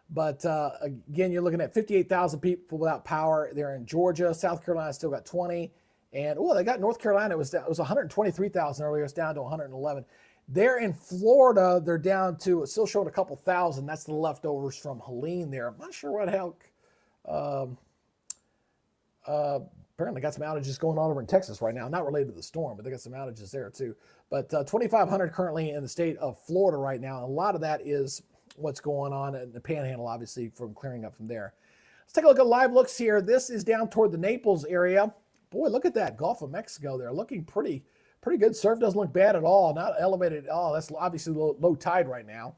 But again, you're looking at 58,000 people without power. They're in Georgia. South Carolina still got 20. And, they got North Carolina. It was 123,000 earlier. It's down to 111. They're in Florida. They're down to, still showing a couple thousand. That's the leftovers from Helene there. I'm not sure what the hell. Apparently got some outages going on over in Texas right now. Not related to the storm, but they got some outages there too. But 2,500 currently in the state of Florida right now. And a lot of that is what's going on in the Panhandle, obviously, from clearing up from there. Let's take a look at live looks here. This is down toward the Naples area. Boy, look at that Gulf of Mexico there, looking pretty good. Surf doesn't look bad at all, not elevated at all. That's obviously low tide right now.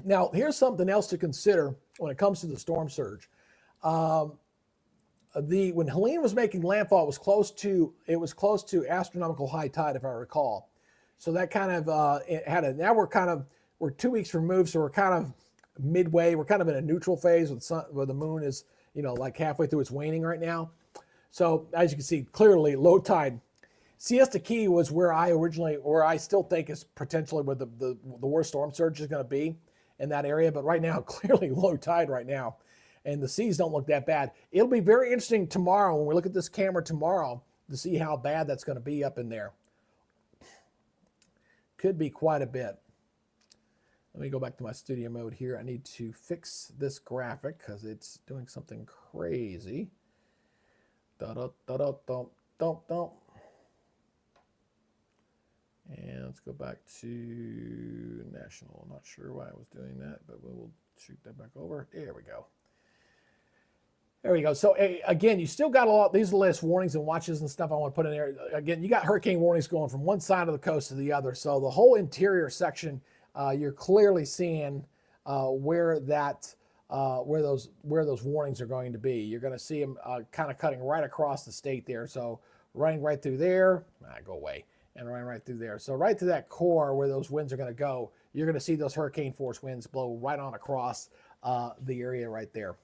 Now, here's something else to consider when it comes to the storm surge. When Helene was making landfall, it was close to astronomical high tide, if I recall. So that kind of now we're 2 weeks removed, so we're kind of midway. We're kind of in a neutral phase where the moon is, like halfway through its waning right now. So as you can see, clearly low tide. Siesta Key was where I still think is potentially where the worst storm surge is going to be in that area. But right now, clearly low tide right now. And the seas don't look that bad. It'll be very interesting tomorrow when we look at this camera tomorrow to see how bad that's going to be up in there. Could be quite a bit. Let me go back to my studio mode here. I need to fix this graphic because it's doing something crazy. And let's go back to national. I'm not sure why I was doing that, but we'll shoot that back over. There we go. There we go. So again, you still got a lot. These are the latest warnings and watches and stuff I want to put in there. Again, you got hurricane warnings going from one side of the coast to the other. So the whole interior section, you're clearly seeing where those warnings are going to be. You're going to see them kind of cutting right across the state there. So running right through there, go away, and running right through there. So right to that core where those winds are going to go, you're going to see those hurricane force winds blow right on across the area right there.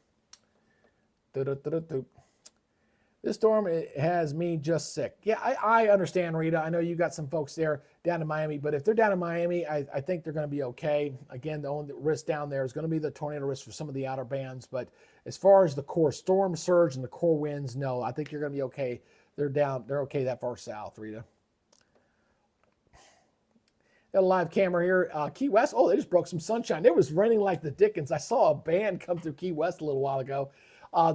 This storm, it has me just sick. Yeah, I understand, Rita. I know you got some folks there down in Miami, but if they're down in Miami, I think they're going to be okay. Again, the only risk down there is going to be the tornado risk for some of the outer bands. But as far as the core storm surge and the core winds, no, I think you're going to be okay. They're okay that far south, Rita. Got a live camera here. Key West. Oh, they just broke some sunshine. It was raining like the Dickens. I saw a band come through Key West a little while ago.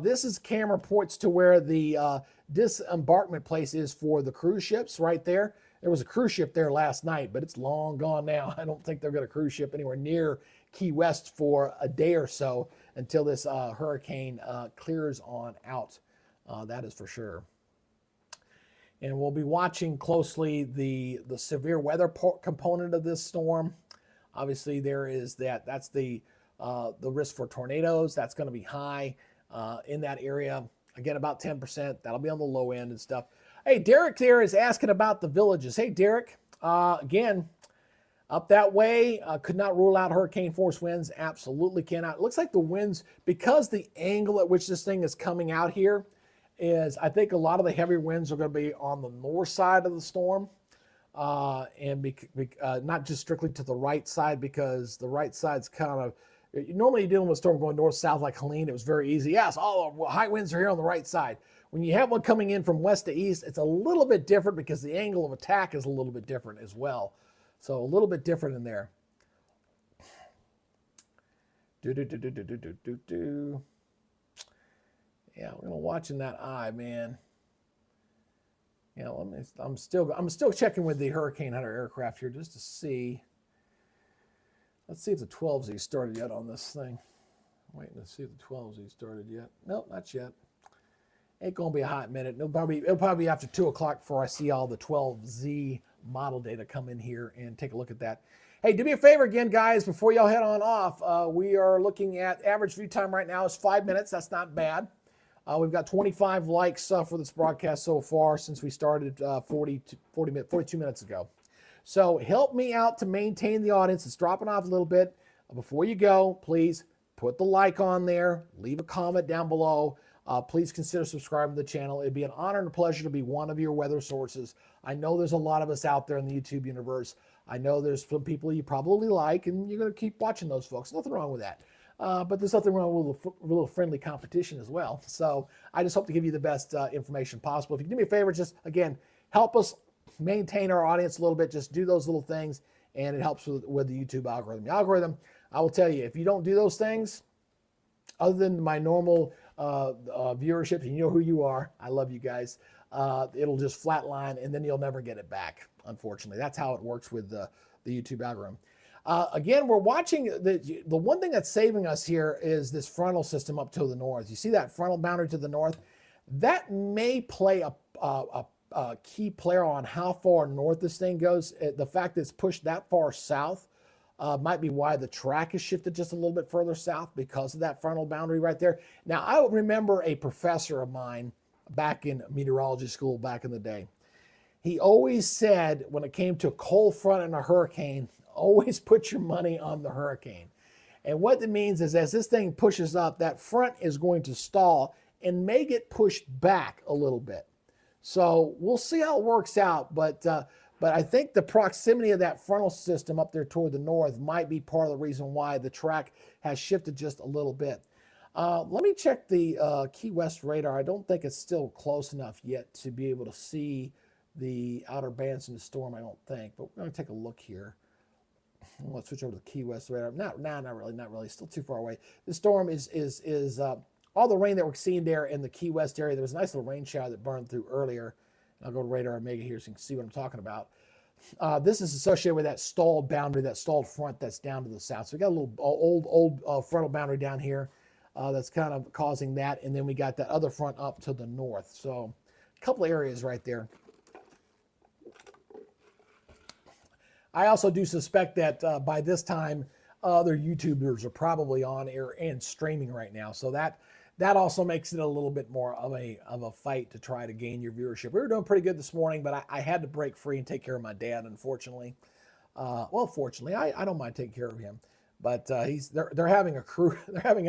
This camera points to where the disembarkment place is for the cruise ships right there. There was a cruise ship there last night, but it's long gone now. I don't think they've got a cruise ship anywhere near Key West for a day or so until this hurricane clears on out. That is for sure. And we'll be watching closely the severe weather component of this storm. Obviously, there is that's the risk for tornadoes. That's going to be high in that area. Again, about 10%. That'll be on the low end and stuff. Hey, Derek there is asking about the villages. Hey, Derek, again, up that way, could not rule out hurricane force winds. Absolutely cannot. It looks like the winds, because the angle at which this thing is coming out here is, I think a lot of the heavy winds are going to be on the north side of the storm, and not just strictly to the right side, because the right side's kind of, normally you're dealing with a storm going north-south like Helene. It was very easy. Yes, all the high winds are here on the right side. When you have one coming in from west to east, it's a little bit different because the angle of attack is a little bit different as well. So a little bit different in there. Yeah, we're gonna watching that eye, man. Yeah, I'm still checking with the Hurricane Hunter aircraft here just to see. Let's see if the 12Z started yet on this thing. I'm waiting to see if the 12Z started yet. Nope, not yet. Ain't gonna be a hot minute. It'll probably be after 2 o'clock before I see all the 12Z model data come in here and take a look at that. Hey, do me a favor again, guys, before y'all head on off. We are looking at average view time right now is 5 minutes. That's not bad. We've got 25 likes for this broadcast so far since we started 42 minutes ago. So help me out to maintain the audience. It's dropping off a little bit. Before you go, please put the like on there. Leave a comment down below. Please consider subscribing to the channel. It'd be an honor and a pleasure to be one of your weather sources. I know there's a lot of us out there in the YouTube universe. I know there's some people you probably like, and you're going to keep watching those folks. Nothing wrong with that. But there's nothing wrong with a little friendly competition as well. So I just hope to give you the best information possible. If you can do me a favor, just, again, help us maintain our audience a little bit. Just do those little things, and it helps with the YouTube algorithm. The algorithm, I will tell you, if you don't do those things, other than my normal viewership, you know who you are. I love you guys. It'll just flatline, and then you'll never get it back, unfortunately. That's how it works with the YouTube algorithm. Again, we're watching, the one thing that's saving us here is this frontal system up to the north. You see that frontal boundary to the north? That may play a key player on how far north this thing goes. The fact that it's pushed that far south might be why the track is shifted just a little bit further south, because of that frontal boundary right there. Now, I remember a professor of mine back in meteorology school back in the day. He always said, when it came to a cold front and a hurricane, always put your money on the hurricane. And what that means is, as this thing pushes up, that front is going to stall and may get pushed back a little bit. So we'll see how it works out, but I think the proximity of that frontal system up there toward the north might be part of the reason why the track has shifted just a little bit. Let me check the Key West radar. I don't think it's still close enough yet to be able to see the outer bands in the storm, I don't think, but we're going to take a look here. Let's switch over to the Key West radar. Not really. Still too far away. The storm is all the rain that we're seeing there in the Key West area. There was a nice little rain shower that burned through earlier. I'll go to Radar Omega here so you can see what I'm talking about. This is associated with that stalled boundary, that stalled front that's down to the south. So we got a little old frontal boundary down here that's kind of causing that. And then we got that other front up to the north. So a couple of areas right there. I also do suspect that by this time, other YouTubers are probably on air and streaming right now. So that also makes it a little bit more of a fight to try to gain your viewership. We were doing pretty good this morning, but I had to break free and take care of my dad, unfortunately. Well, fortunately, I don't mind taking care of him. But they're having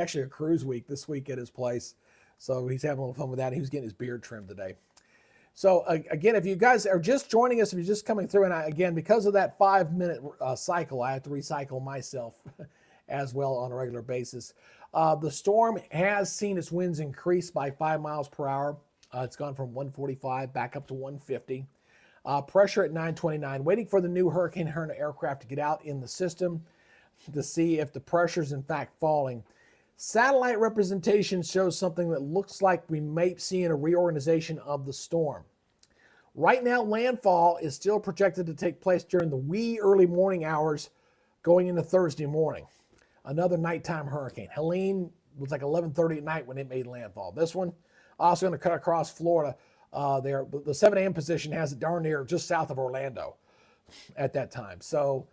actually a cruise week this week at his place. So he's having a little fun with that. He was getting his beard trimmed today. So again, if you guys are just joining us, if you're just coming through, and again, because of that 5-minute cycle, I have to recycle myself as well on a regular basis. The storm has seen its winds increase by 5 miles per hour. It's gone from 145 back up to 150. Pressure at 929, waiting for the new Hurricane Herna aircraft to get out in the system to see if the pressure is in fact falling. Satellite representation shows something that looks like we may see a reorganization of the storm. Right now, landfall is still projected to take place during the wee early morning hours going into Thursday morning. Another nighttime hurricane. Helene was like 11:30 at night when it made landfall. This one also going to cut across Florida. The 7 a.m. position has it darn near just south of Orlando at that time. So,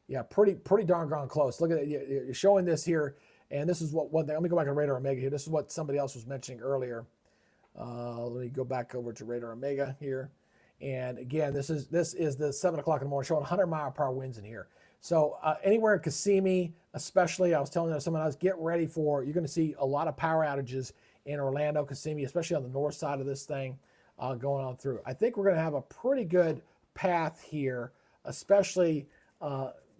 yeah, pretty darn gone close. Look at it. You're showing this here, and this is what one thing. Let me go back to Radar Omega here. This is what somebody else was mentioning earlier. Let me go back over to Radar Omega here. And again, this is the 7 o'clock in the morning showing 100-mile-per-hour winds in here. So anywhere in Kissimmee, especially, I was telling someone else, get ready for, you're going to see a lot of power outages in Orlando, Kissimmee, especially on the north side of this thing going on through. I think we're going to have a pretty good path here, especially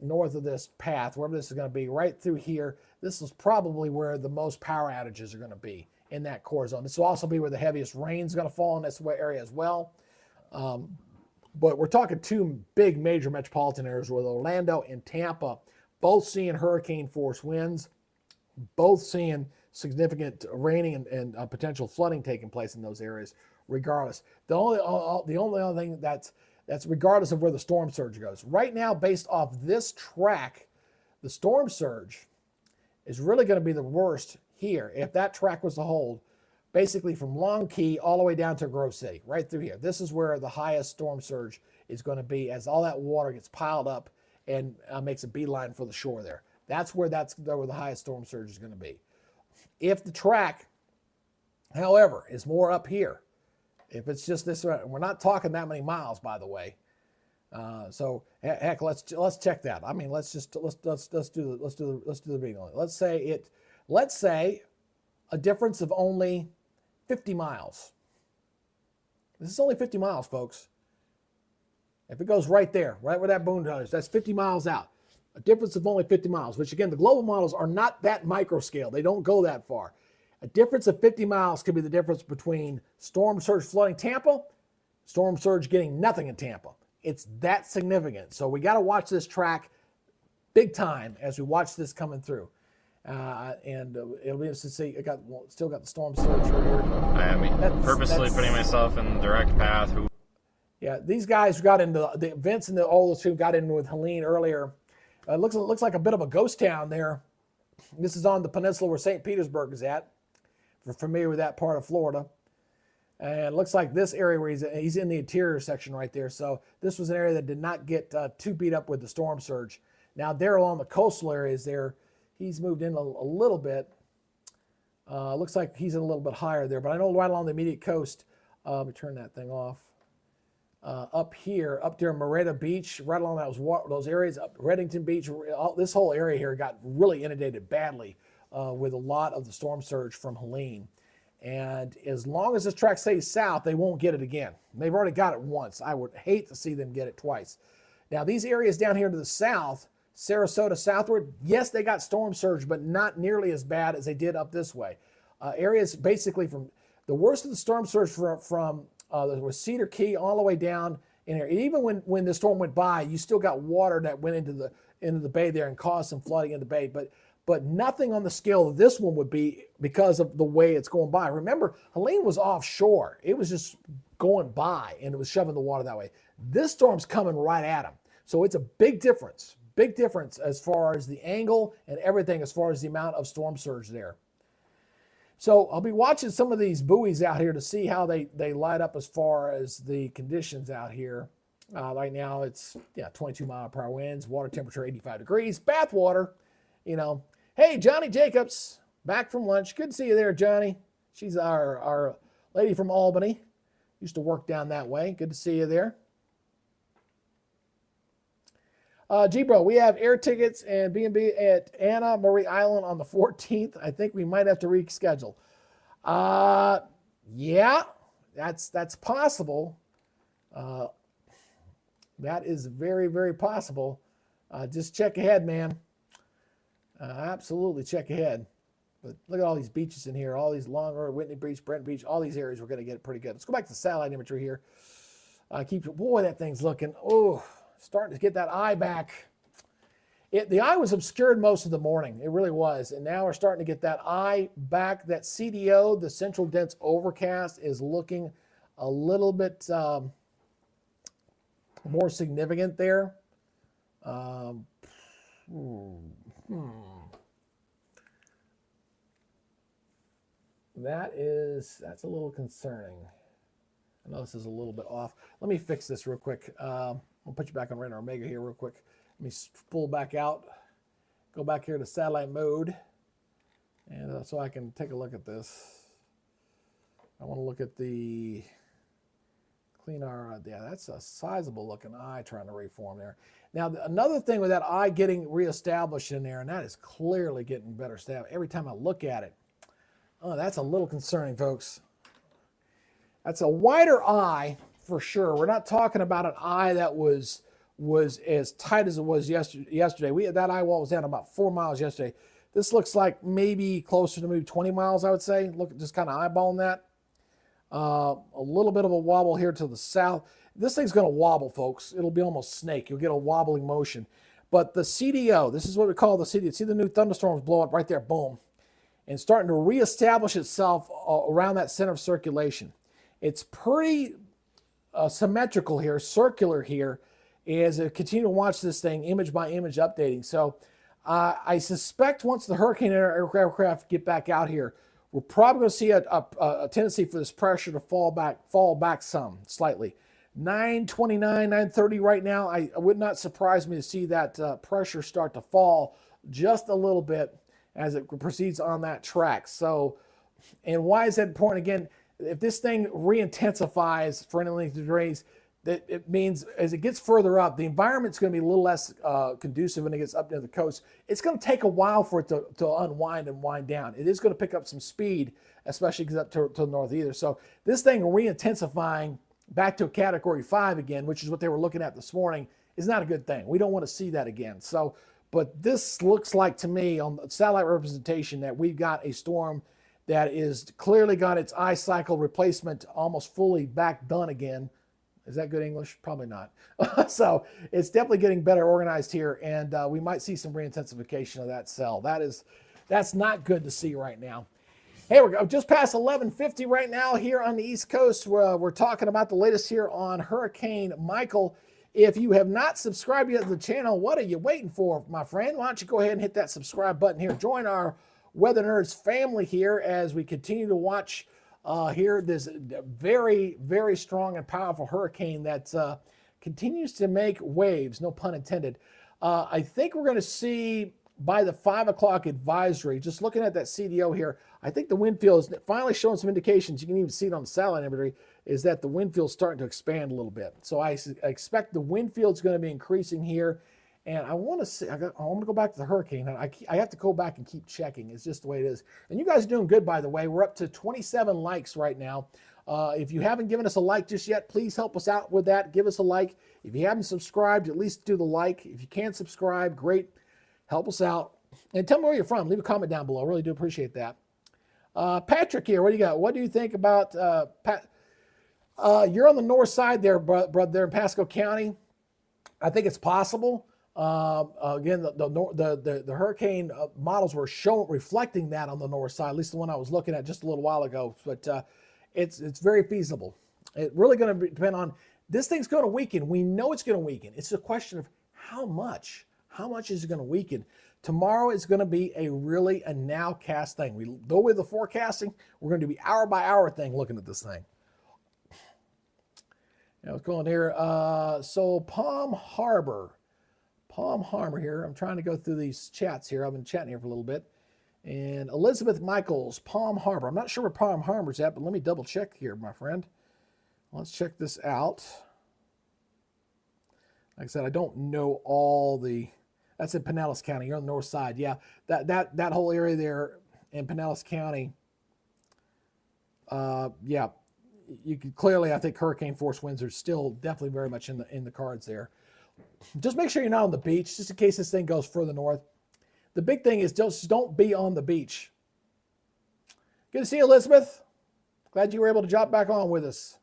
north of this path, wherever this is going to be, right through here. This is probably where the most power outages are going to be in that core zone. This will also be where the heaviest rain is going to fall in this area as well. But we're talking two big major metropolitan areas with Orlando and Tampa, both seeing hurricane force winds, both seeing significant raining and potential flooding taking place in those areas regardless. The only other thing that's regardless of where the storm surge goes. Right now, based off this track, the storm surge is really going to be the worst here. If that track was to hold, basically from Long Key all the way down to Grove City, right through here. This is where the highest storm surge is going to be as all that water gets piled up and makes a beeline for the shore there. That's where the highest storm surge is going to be. If the track, however, is more up here, if it's just this, we're not talking that many miles, by the way. So heck, let's check that. I mean, let's do the beginning. Let's say a difference of only 50 miles. This is only 50 miles, folks. If it goes right there, right where that boondoggle is, that's 50 miles out. A difference of only 50 miles, which again, the global models are not that micro scale. They don't go that far. A difference of 50 miles could be the difference between storm surge flooding Tampa, storm surge getting nothing in Tampa. It's that significant. So we got to watch this track big time as we watch this coming through. And it'll be interesting to see. Still got the storm surge right here. I am purposely putting myself in the direct path. Yeah, these guys got into the events and all those who got in with Helene earlier. It looks like a bit of a ghost town there. This is on the peninsula where St. Petersburg is at. If you're familiar with that part of Florida. And it looks like this area where he's in the interior section right there. So this was an area that did not get too beat up with the storm surge. Now there along the coastal areas there, he's moved in a little bit. Looks like he's a little bit higher there. But I know right along the immediate coast, let me turn that thing off. Up here, up there in Moretta Beach, right along those areas, up Reddington Beach, this whole area here got really inundated badly with a lot of the storm surge from Helene. And as long as this track stays south, they won't get it again. They've already got it once. I would hate to see them get it twice. Now, these areas down here to the south, Sarasota southward, yes, they got storm surge, but not nearly as bad as they did up this way. Areas basically from the worst of the storm surge from was Cedar Key all the way down in here. Even when the storm went by, you still got water that went into the bay there and caused some flooding in the bay. But nothing on the scale of this one would be because of the way it's going by. Remember, Helene was offshore. It was just going by, and it was shoving the water that way. This storm's coming right at them. So it's a big difference as far as the angle and everything as far as the amount of storm surge there. So I'll be watching some of these buoys out here to see how they light up as far as the conditions out here. Right now it's 22-mile-per-hour winds, water temperature 85 degrees, bath water, Hey, Johnny Jacobs, back from lunch. Good to see you there, Johnny. She's our lady from Albany. Used to work down that way. Good to see you there. G-Bro, we have air tickets and B&B at Anna Marie Island on the 14th. I think we might have to reschedule. Yeah, that's possible. That is very, very possible. Just check ahead, man. Absolutely check ahead. But look at all these beaches in here, all these Long Whitney Beach, Brent Beach, all these areas we're going to get pretty good. Let's go back to satellite imagery here. Boy, that thing's looking, starting to get that eye back. The eye was obscured most of the morning. It really was. And now we're starting to get that eye back. That CDO, the central dense overcast, is looking a little bit more significant there. That's a little concerning. I know this is a little bit off. Let me fix this real quick. I'll put you back on Radar Omega here real quick. Let me pull back out, go back here to satellite mode, and so I can take a look at this. I want to look at the clean our, yeah, that's a sizable looking eye trying to reform there. Now, another thing with that eye getting reestablished in there, and that is clearly getting better staff every time I look at it. Oh, that's a little concerning, folks. That's a wider eye for sure. We're not talking about an eye that was as tight as it was yesterday. That eye wall was down about 4 miles yesterday. This looks like maybe closer to maybe 20 miles, I would say. Look at just kind of eyeballing that. A little bit of a wobble here to the south. This thing's going to wobble, folks. It'll be almost snake. You'll get a wobbling motion. But the CDO, this is what we call the CDO. See the new thunderstorms blow up right there, boom. And starting to reestablish itself around that center of circulation. It's pretty symmetrical here, circular here, as I continue to watch this thing image by image updating. So I suspect once the hurricane aircraft get back out here, we're probably going to see a tendency for this pressure to fall back some, slightly. 929, 930 right now. I would not surprise me to see that pressure start to fall just a little bit as it proceeds on that track. So, and why is that important? Again, if this thing re-intensifies for any length of days, that it means as it gets further up, the environment's going to be a little less conducive when it gets up near the coast. It's going to take a while for it to unwind and wind down. It is going to pick up some speed, especially because up to the north either. So this thing re-intensifying back to a Category 5 again, which is what they were looking at this morning, is not a good thing. We don't want to see that again. So, but this looks like to me on the satellite representation that we've got a storm that is clearly got its eye cycle replacement almost fully back done again. Is that good English? Probably not. So it's definitely getting better organized here, and we might see some re-intensification of that cell. That's not good to see right now. Hey, we're just past 11:50 right now here on the East Coast. We're talking about the latest here on Hurricane Michael. If you have not subscribed yet to the channel, what are you waiting for, my friend? Why don't you go ahead and hit that subscribe button here. Join our Weather Nerds family here as we continue to watch here this very, very strong and powerful hurricane that continues to make waves, no pun intended. I think we're going to see by the 5 o'clock advisory, just looking at that CDO here, I think the wind field is finally showing some indications. You can even see it on the satellite imagery, is that the wind field is starting to expand a little bit. So I expect the wind field is going to be increasing here. And I want to see, I want to go back to the hurricane. I have to go back and keep checking. It's just the way it is. And you guys are doing good, by the way. We're up to 27 likes right now. If you haven't given us a like just yet, please help us out with that. Give us a like. If you haven't subscribed, at least do the like. If you can't subscribe, great. Help us out. And tell me where you're from. Leave a comment down below. I really do appreciate that. Patrick here, what do you got? What do you think about Pat? You're on the north side there, brother, there in Pasco County. I think it's possible. Again, the hurricane models were reflecting that on the north side, at least the one I was looking at just a little while ago. But it's very feasible. It's really going to depend on, this thing's going to weaken. We know it's going to weaken. It's a question of how much. How much is it going to weaken? Tomorrow is going to be a nowcast thing. We go with the forecasting. We're going to do the hour by hour thing looking at this thing. Now what's going here? So Palm Harbor here. I'm trying to go through these chats here. I've been chatting here for a little bit. And Elizabeth Michaels, Palm Harbor. I'm not sure where Palm Harbor's at, but let me double check here, my friend. Let's check this out. Like I said, I don't know all the, that's in Pinellas County. You're on the north side. Yeah, that whole area there in Pinellas County. Yeah, you could clearly, I think hurricane force winds are still definitely very much in the cards there. Just make sure you're not on the beach, just in case this thing goes further north. The big thing is just don't be on the beach. Good to see you, Elizabeth. Glad you were able to jump back on with us.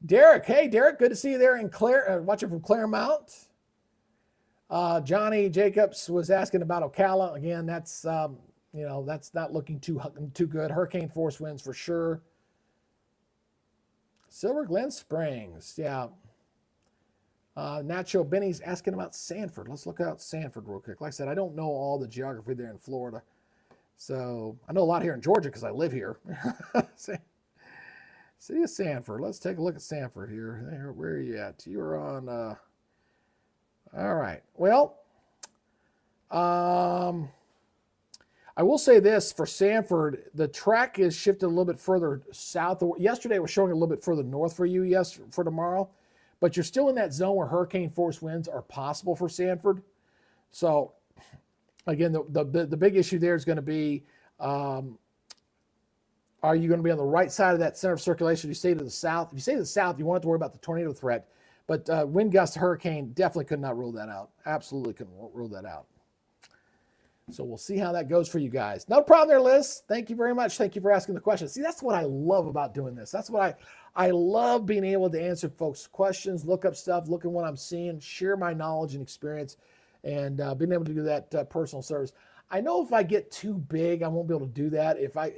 Derek, hey, Derek, good to see you there in watching from Claremont. Johnny Jacobs was asking about Ocala. Again, that's, that's not looking too good. Hurricane force winds for sure. Silver Glen Springs, yeah. Nacho Benny's asking about Sanford. Let's look out Sanford real quick. Like I said, I don't know all the geography there in Florida. So I know a lot here in Georgia because I live here. City of Sanford. Let's take a look at Sanford here. Where are you at? You are on... all right. Well, I will say this for Sanford, the track is shifted a little bit further south. Yesterday was showing a little bit further north for you, for tomorrow, but you're still in that zone where hurricane force winds are possible for Sanford. So again, the big issue there is going to be, are you going to be on the right side of that center of circulation? You stay to the south. If you stay to the south, you won't have to worry about the tornado threat. But wind gust hurricane, definitely could not rule that out. Absolutely couldn't rule that out. So we'll see how that goes for you guys. No problem there, Liz. Thank you very much. Thank you for asking the question. See, that's what I love about doing this. That's what I love being able to answer folks' questions, look up stuff, look at what I'm seeing, share my knowledge and experience, and being able to do that personal service. I know if I get too big, I won't be able to do that. If I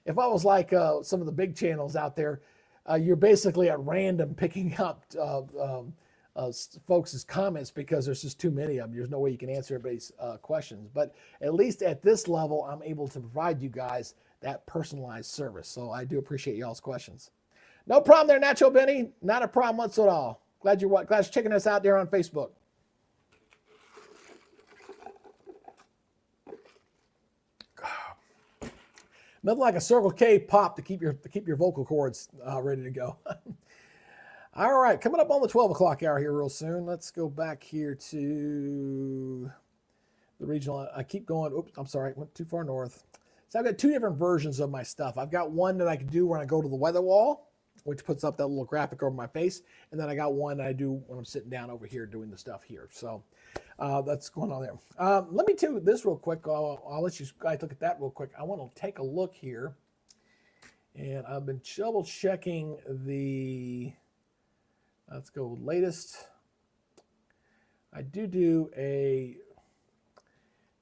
was like some of the big channels out there, you're basically at random picking up folks' comments because there's just too many of them. There's no way you can answer everybody's questions. But at least at this level, I'm able to provide you guys that personalized service. So I do appreciate y'all's questions. No problem there, Nacho Benny. Not a problem whatsoever at all. Glad you're checking us out there on Facebook. Nothing like a Circle K pop to keep your vocal cords ready to go. All right, coming up on the 12 o'clock hour here real soon. Let's go back here to the regional. I keep going. Oops, I'm sorry, went too far north. So I've got two different versions of my stuff. I've got one that I can do when I go to the weather wall, which puts up that little graphic over my face. And then I got one that I do when I'm sitting down over here doing the stuff here. So that's going on there. Let me do this real quick. I'll let you guys look at that real quick. I want to take a look here. And I've been double checking the, let's go latest. I do a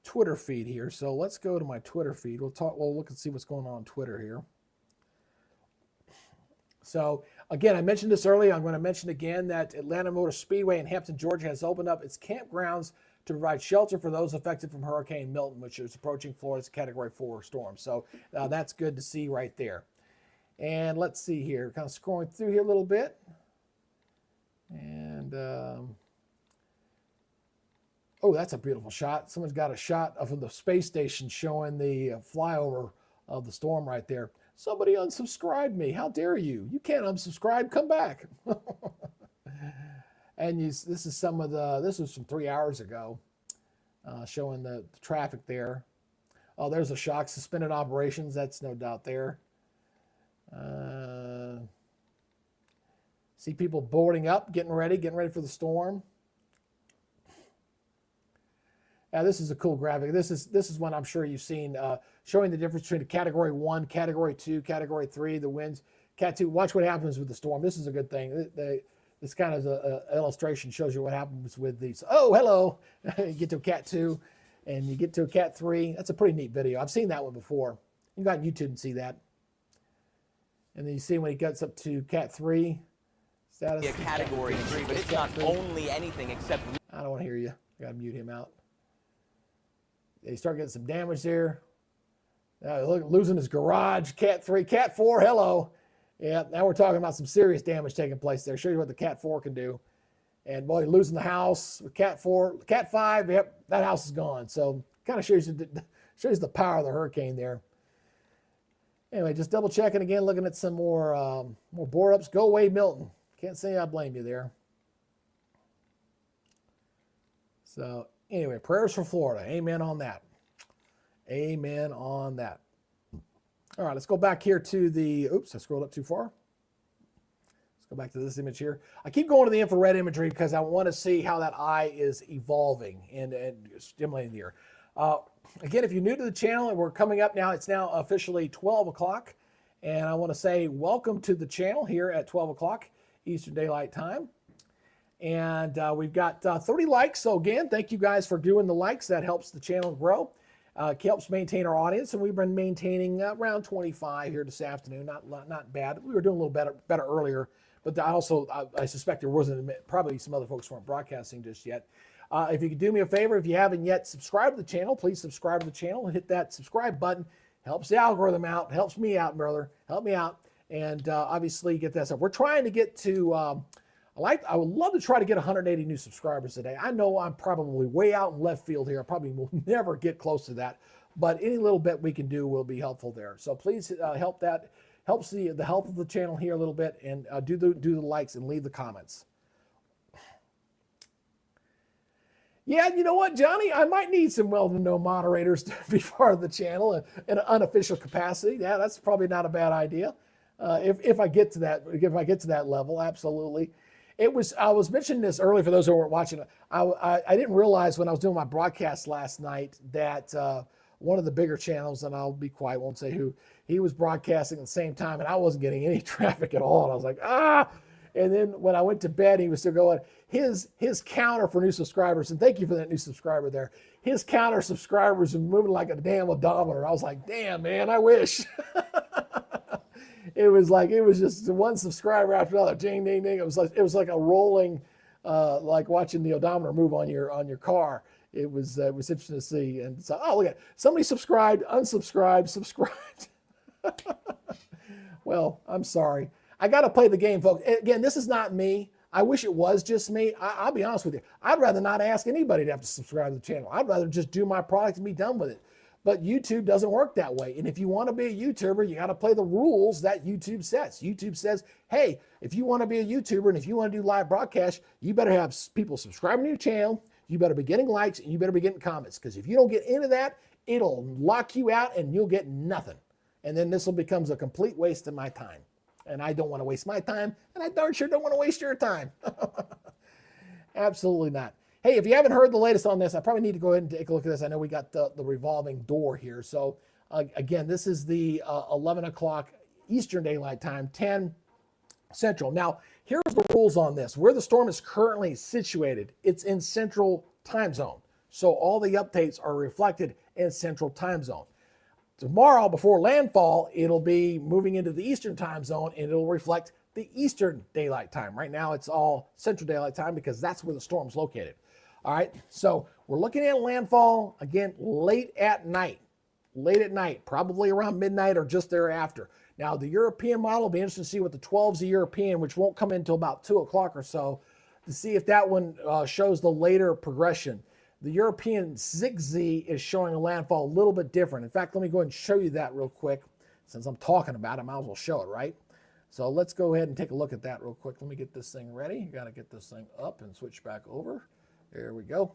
Twitter feed here. So let's go to my Twitter feed. We'll look and see what's going on Twitter here. So again, I mentioned this earlier. I'm going to mention again that Atlanta Motor Speedway in Hampton, Georgia has opened up its campgrounds to provide shelter for those affected from Hurricane Milton, which is approaching Florida's Category 4 storm. So that's good to see right there. And let's see here, kind of scrolling through here a little bit. And, oh, that's a beautiful shot. Someone's got a shot of the space station showing the flyover of the storm right there. Somebody unsubscribed me. How dare you? You can't unsubscribe. Come back. And this is this was from 3 hours ago, showing the traffic there. Oh, there's a shock. Suspended operations. That's no doubt there. See people boarding up, getting ready for the storm. This is a cool graphic. This is one I'm sure you've seen, showing the difference between Category 1, Category 2, Category 3, the winds. Cat 2, watch what happens with the storm. This is a good thing. This kind of an illustration shows you what happens with these. Oh, hello. You get to a Cat 2 and you get to a Cat 3. That's a pretty neat video. I've seen that one before. You can go on YouTube and see that. And then you see when he gets up to Cat 3. Status. A Category 3, but it's not only anything except... I don't want to hear you. I got to mute him out. They start getting some damage there. Look, losing his garage. Cat 3, Cat 4, hello. Yeah, now we're talking about some serious damage taking place there. Show you what the Cat 4 can do. And boy, losing the house with Cat 4. Cat 5, yep, that house is gone. So kind of shows you the power of the hurricane there. Anyway, just double checking again, looking at some more board ups. Go away, Milton. Can't say I blame you there. So anyway, prayers for Florida. Amen on that. Amen on that. All right, let's go back here to the, oops, I scrolled up too far. Let's go back to this image here. I keep going to the infrared imagery because I want to see how that eye is evolving and stimulating the ear. Again, if you're new to the channel and we're coming up now, it's now officially 12 o'clock. And I want to say welcome to the channel here at 12 o'clock Eastern Daylight Time. And we've got 30 likes. So again, thank you guys for doing the likes. That helps the channel grow. Helps maintain our audience. And we've been maintaining around 25 here this afternoon. Not bad. We were doing a little better earlier. But I suspect there wasn't, probably some other folks weren't broadcasting just yet. If you could do me a favor, if you haven't yet subscribed to the channel, please subscribe to the channel and hit that subscribe button. Helps the algorithm out, helps me out, brother. Help me out. And obviously get that stuff. We're trying to get to, I would love to try to get 180 new subscribers today. I know I'm probably way out in left field here. I probably will never get close to that. But any little bit we can do will be helpful there. So please help that. Helps the health of the channel here a little bit. And do the likes and leave the comments. Yeah, you know what, Johnny? I might need some well-to-know moderators to be part of the channel in an unofficial capacity. Yeah, that's probably not a bad idea. If I get to that level, absolutely. I was mentioning this earlier for those who weren't watching. I didn't realize when I was doing my broadcast last night that one of the bigger channels, and I'll be quiet, won't say who, he was broadcasting at the same time, and I wasn't getting any traffic at all. And I was like, ah. And then when I went to bed, he was still going. His counter for new subscribers, and thank you for that new subscriber there. His counter subscribers were moving like a damn odometer. I was like, damn, man, I wish. It was just one subscriber after another, ding, ding, ding. It was like a rolling, like watching the odometer move on your car. It was interesting to see. And so, oh, look at it. Somebody subscribed, unsubscribed, subscribed. Well, I'm sorry. I got to play the game, folks. Again, this is not me. I wish it was just me. I'll be honest with you. I'd rather not ask anybody to have to subscribe to the channel. I'd rather just do my product and be done with it. But YouTube doesn't work that way. And if you want to be a YouTuber, you got to play the rules that YouTube sets. YouTube says, hey, if you want to be a YouTuber and if you want to do live broadcast, you better have people subscribing to your channel. You better be getting likes and you better be getting comments. Because if you don't get into that, it'll lock you out and you'll get nothing. And then this will become a complete waste of my time. And I don't want to waste my time, and I darn sure don't want to waste your time. Absolutely not. Hey, if you haven't heard the latest on this, I probably need to go ahead and take a look at this. I know we got the revolving door here. So again, this is the 11 o'clock Eastern Daylight Time, 10 Central. Now, here's the rules on this. Where the storm is currently situated, it's in Central Time Zone. So all the updates are reflected in Central Time Zone. Tomorrow, before landfall, it'll be moving into the Eastern Time Zone, and it'll reflect the Eastern Daylight Time. Right now, it's all Central Daylight Time because that's where the storm's located. All right, so we're looking at landfall, again, late at night, probably around midnight or just thereafter. Now, the European model will be interesting to see what the 12's a European, which won't come in until about 2 o'clock or so, to see if that one shows the later progression. The European 6Z is showing a landfall a little bit different. In fact, let me go ahead and show you that real quick. Since I'm talking about it, I might as well show it, right? So let's go ahead and take a look at that real quick. Let me get this thing ready. You got to get this thing up and switch back over. There we go.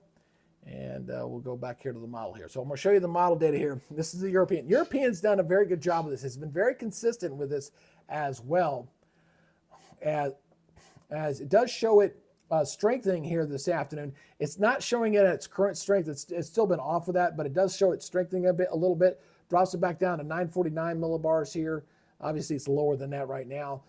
And we'll go back here to the model here. So I'm going to show you the model data here. This is the European. European's done a very good job with this. It's been very consistent with this as well. As it does show it strengthening here this afternoon. It's not showing it at its current strength. It's still been off of that, but it does show it strengthening a little bit. Drops it back down to 949 millibars here. Obviously, it's lower than that right now,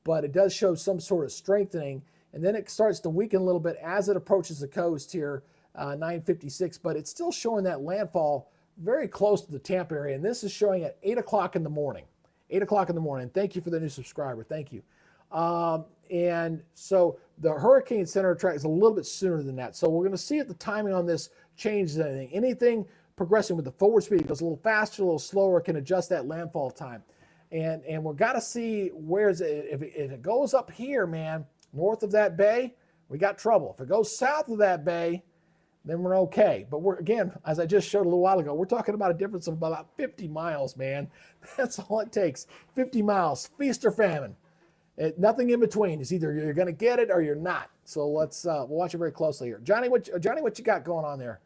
but it does show some sort of strengthening, and then it starts to weaken a little bit as it approaches the coast here, 956, but it's still showing that landfall very close to the Tampa area, and this is showing at 8 o'clock in the morning. 8 o'clock in the morning. Thank you for the new subscriber. Thank you. And so the hurricane center track is a little bit sooner than that. So we're going to see if the timing on this changes anything. Anything progressing with the forward speed goes a little faster, a little slower, can adjust that landfall time. And we've got to see where's it. If it goes up here, man, north of that bay, we got trouble. If it goes south of that bay, then we're okay. But we're, again, as I just showed a little while ago, we're talking about a difference of about 50 miles, man. That's all it takes. 50 miles, feast or famine. Nothing in between. It's either you're going to get it or you're not. So let's we'll watch it very closely here. Johnny, what you got going on there?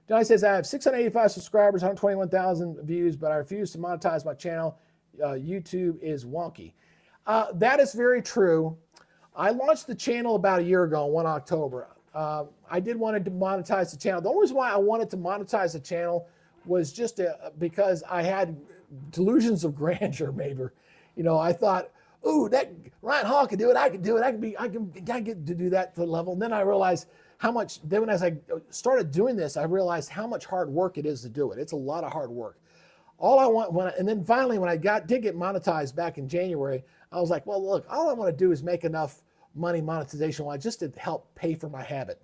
Johnny says, I have 685 subscribers, 121,000 views, but I refuse to monetize my channel. YouTube is wonky. That is very true. I launched the channel about a year ago, 1 October. I did want to monetize the channel. The only reason why I wanted to monetize the channel was just because I had delusions of grandeur, maybe. You know, I thought, ooh, that Ryan Hall could do it. I could do it. I can get to do that to the level. And then I realized how much, then as I started doing this, I realized how much hard work it is to do it. It's a lot of hard work. All I want, and then finally when I did get monetized back in January, I was like, well, look, all I want to do is make enough money monetization-wise just to help pay for my habit.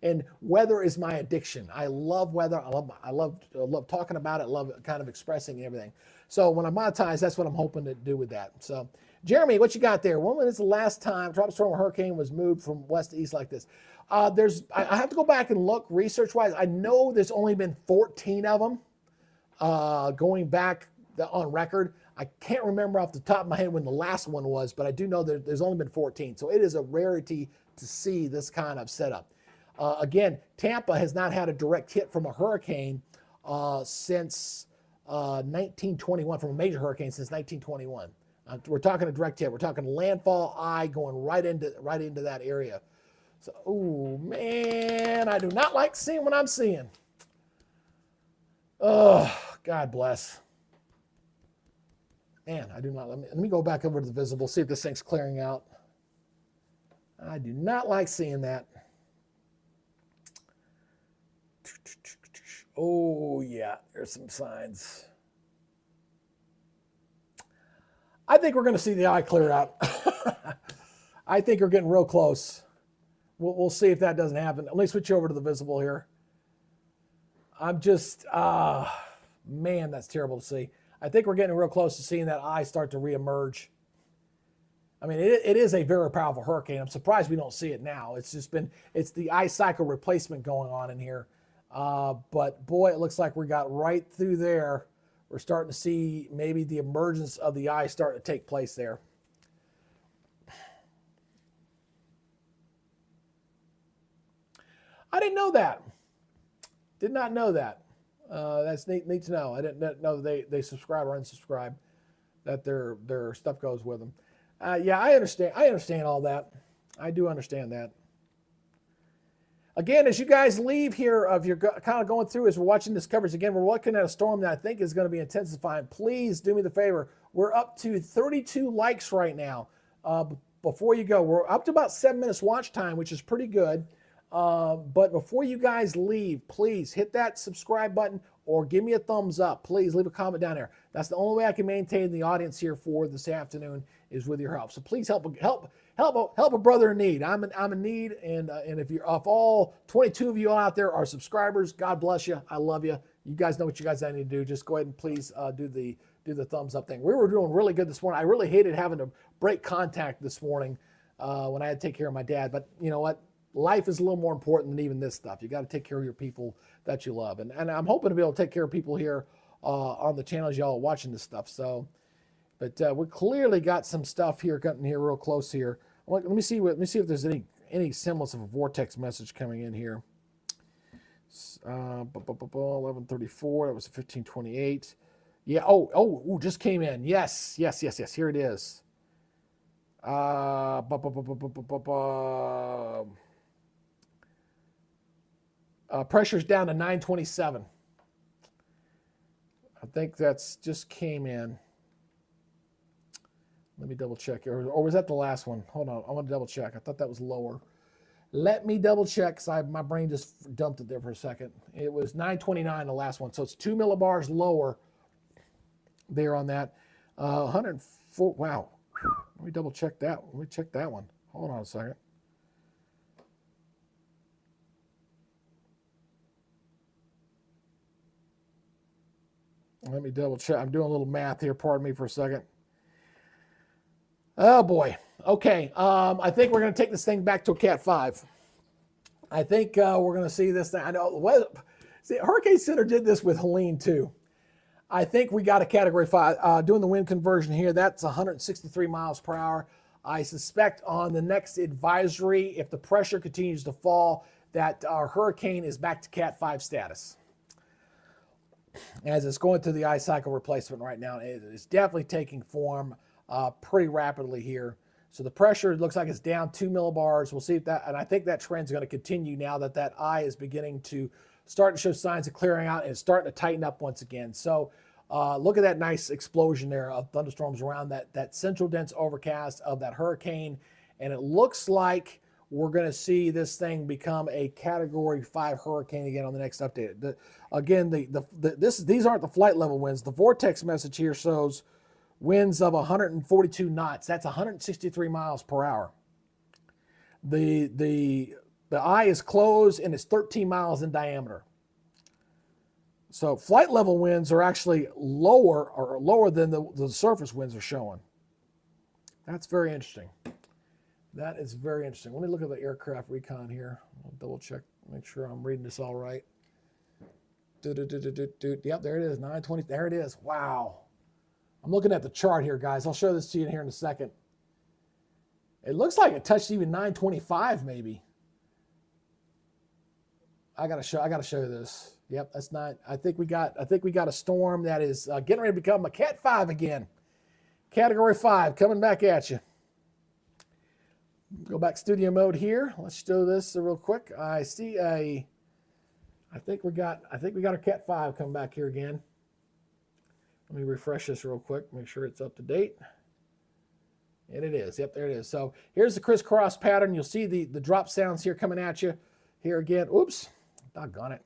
And weather is my addiction. I love weather. I love talking about it. I love kind of expressing everything. So when I monetize, that's what I'm hoping to do with that. So Jeremy, what you got there? When is the last time tropical storm or hurricane was moved from west to east like this? I have to go back and look research-wise. I know there's only been 14 of them going back on record. I can't remember off the top of my head when the last one was, but I do know that there's only been 14. So it is a rarity to see this kind of setup. Again, Tampa has not had a direct hit from a hurricane since 1921, from a major hurricane since 1921. We're talking a direct hit. We're talking landfall eye going right into that area. So, oh man, I do not like seeing what I'm seeing. Oh, God bless. Man, I do not. Let me go back over to the visible, see if this thing's clearing out. I do not like seeing that. Oh, yeah, there's some signs. I think we're going to see the eye clear out. I think we're getting real close. We'll see if that doesn't happen. Let me switch over to the visible here. I'm just, man, that's terrible to see. I think we're getting real close to seeing that eye start to reemerge. I mean, it is a very powerful hurricane. I'm surprised we don't see it now. It's the eye cycle replacement going on in here. But boy, it looks like we got right through there. We're starting to see maybe the emergence of the eye start to take place there. I didn't know that. Did not know that. That's neat to know. I didn't know they subscribe or unsubscribe, that their stuff goes with them. Yeah, I understand. I understand all that. I do understand that. Again, as you guys leave here, if you're kind of going through as we're watching this coverage, again, we're looking at a storm that I think is going to be intensifying. Please do me the favor. We're up to 32 likes right now. Before you go, we're up to about 7 minutes watch time, which is pretty good. But before you guys leave, please hit that subscribe button or give me a thumbs up. Please leave a comment down there. That's the only way I can maintain the audience here for this afternoon, is with your help. So please help a brother in need. I'm in need, and if all 22 of you out there are subscribers, God bless you. I love you. You guys know what you guys need to do. Just go ahead and please do the thumbs up thing. We were doing really good this morning. I really hated having to break contact this morning when I had to take care of my dad. But you know what? Life is a little more important than even this stuff. You got to take care of your people that you love. And I'm hoping to be able to take care of people here on the channels y'all are watching this stuff. So, but we clearly got some stuff here getting here real close here. Let me see if there's any semblance of a vortex message coming in here. 1134. That was 1528. Yeah. Oh, just came in. Yes. Here it is. Pressure's down to 927. I think that's just came in. Let me double check. Or was that the last one? Hold on. I want to double check. I thought that was lower. Let me double check, because my brain just dumped it there for a second. It was 929, the last one. So it's 2 millibars lower there on that. 104. Wow. Let me double check that. Let me check that one. Hold on a second. Let me double check. I'm doing a little math here. Pardon me for a second. Oh boy. Okay. I think we're going to take this thing back to a Cat 5. I think we're going to see this thing. I know. See, Hurricane Center did this with Helene too. I think we got a Category 5. Doing the wind conversion here, that's 163 miles per hour. I suspect on the next advisory, if the pressure continues to fall, that our hurricane is back to Cat 5 status. As it's going through the eye cycle replacement right now, it is definitely taking form pretty rapidly here. So the pressure looks like it's down 2 millibars. We'll see if that, and I think that trend's going to continue now that that eye is beginning to start to show signs of clearing out and it's starting to tighten up once again. So look at that nice explosion there of thunderstorms around that central dense overcast of that hurricane. And it looks like we're going to see this thing become a Category 5 hurricane again on the next update. These aren't the flight level winds. The vortex message here shows winds of 142 knots. That's 163 miles per hour. The eye is closed and it's 13 miles in diameter. So flight level winds are actually lower than the surface winds are showing. That's very interesting. That is very interesting. Let me look at the aircraft recon here. I'll double check, make sure I'm reading this all right. Yep, there it is, 920. There it is. Wow. I'm looking at the chart here, guys. I'll show this to you here in a second. It looks like it touched even 925, maybe. I gotta show you this. Yep, that's not. I think we got a storm that is getting ready to become a Cat 5 again. Category 5 coming back at you. Go back studio mode here. Let's show this real quick. I see a. I think we got a Cat 5 coming back here again. Let me refresh this real quick. Make sure it's up to date. And it is. Yep, there it is. So here's the crisscross pattern. You'll see the drop sounds here coming at you. Here again. Oops. Doggone it.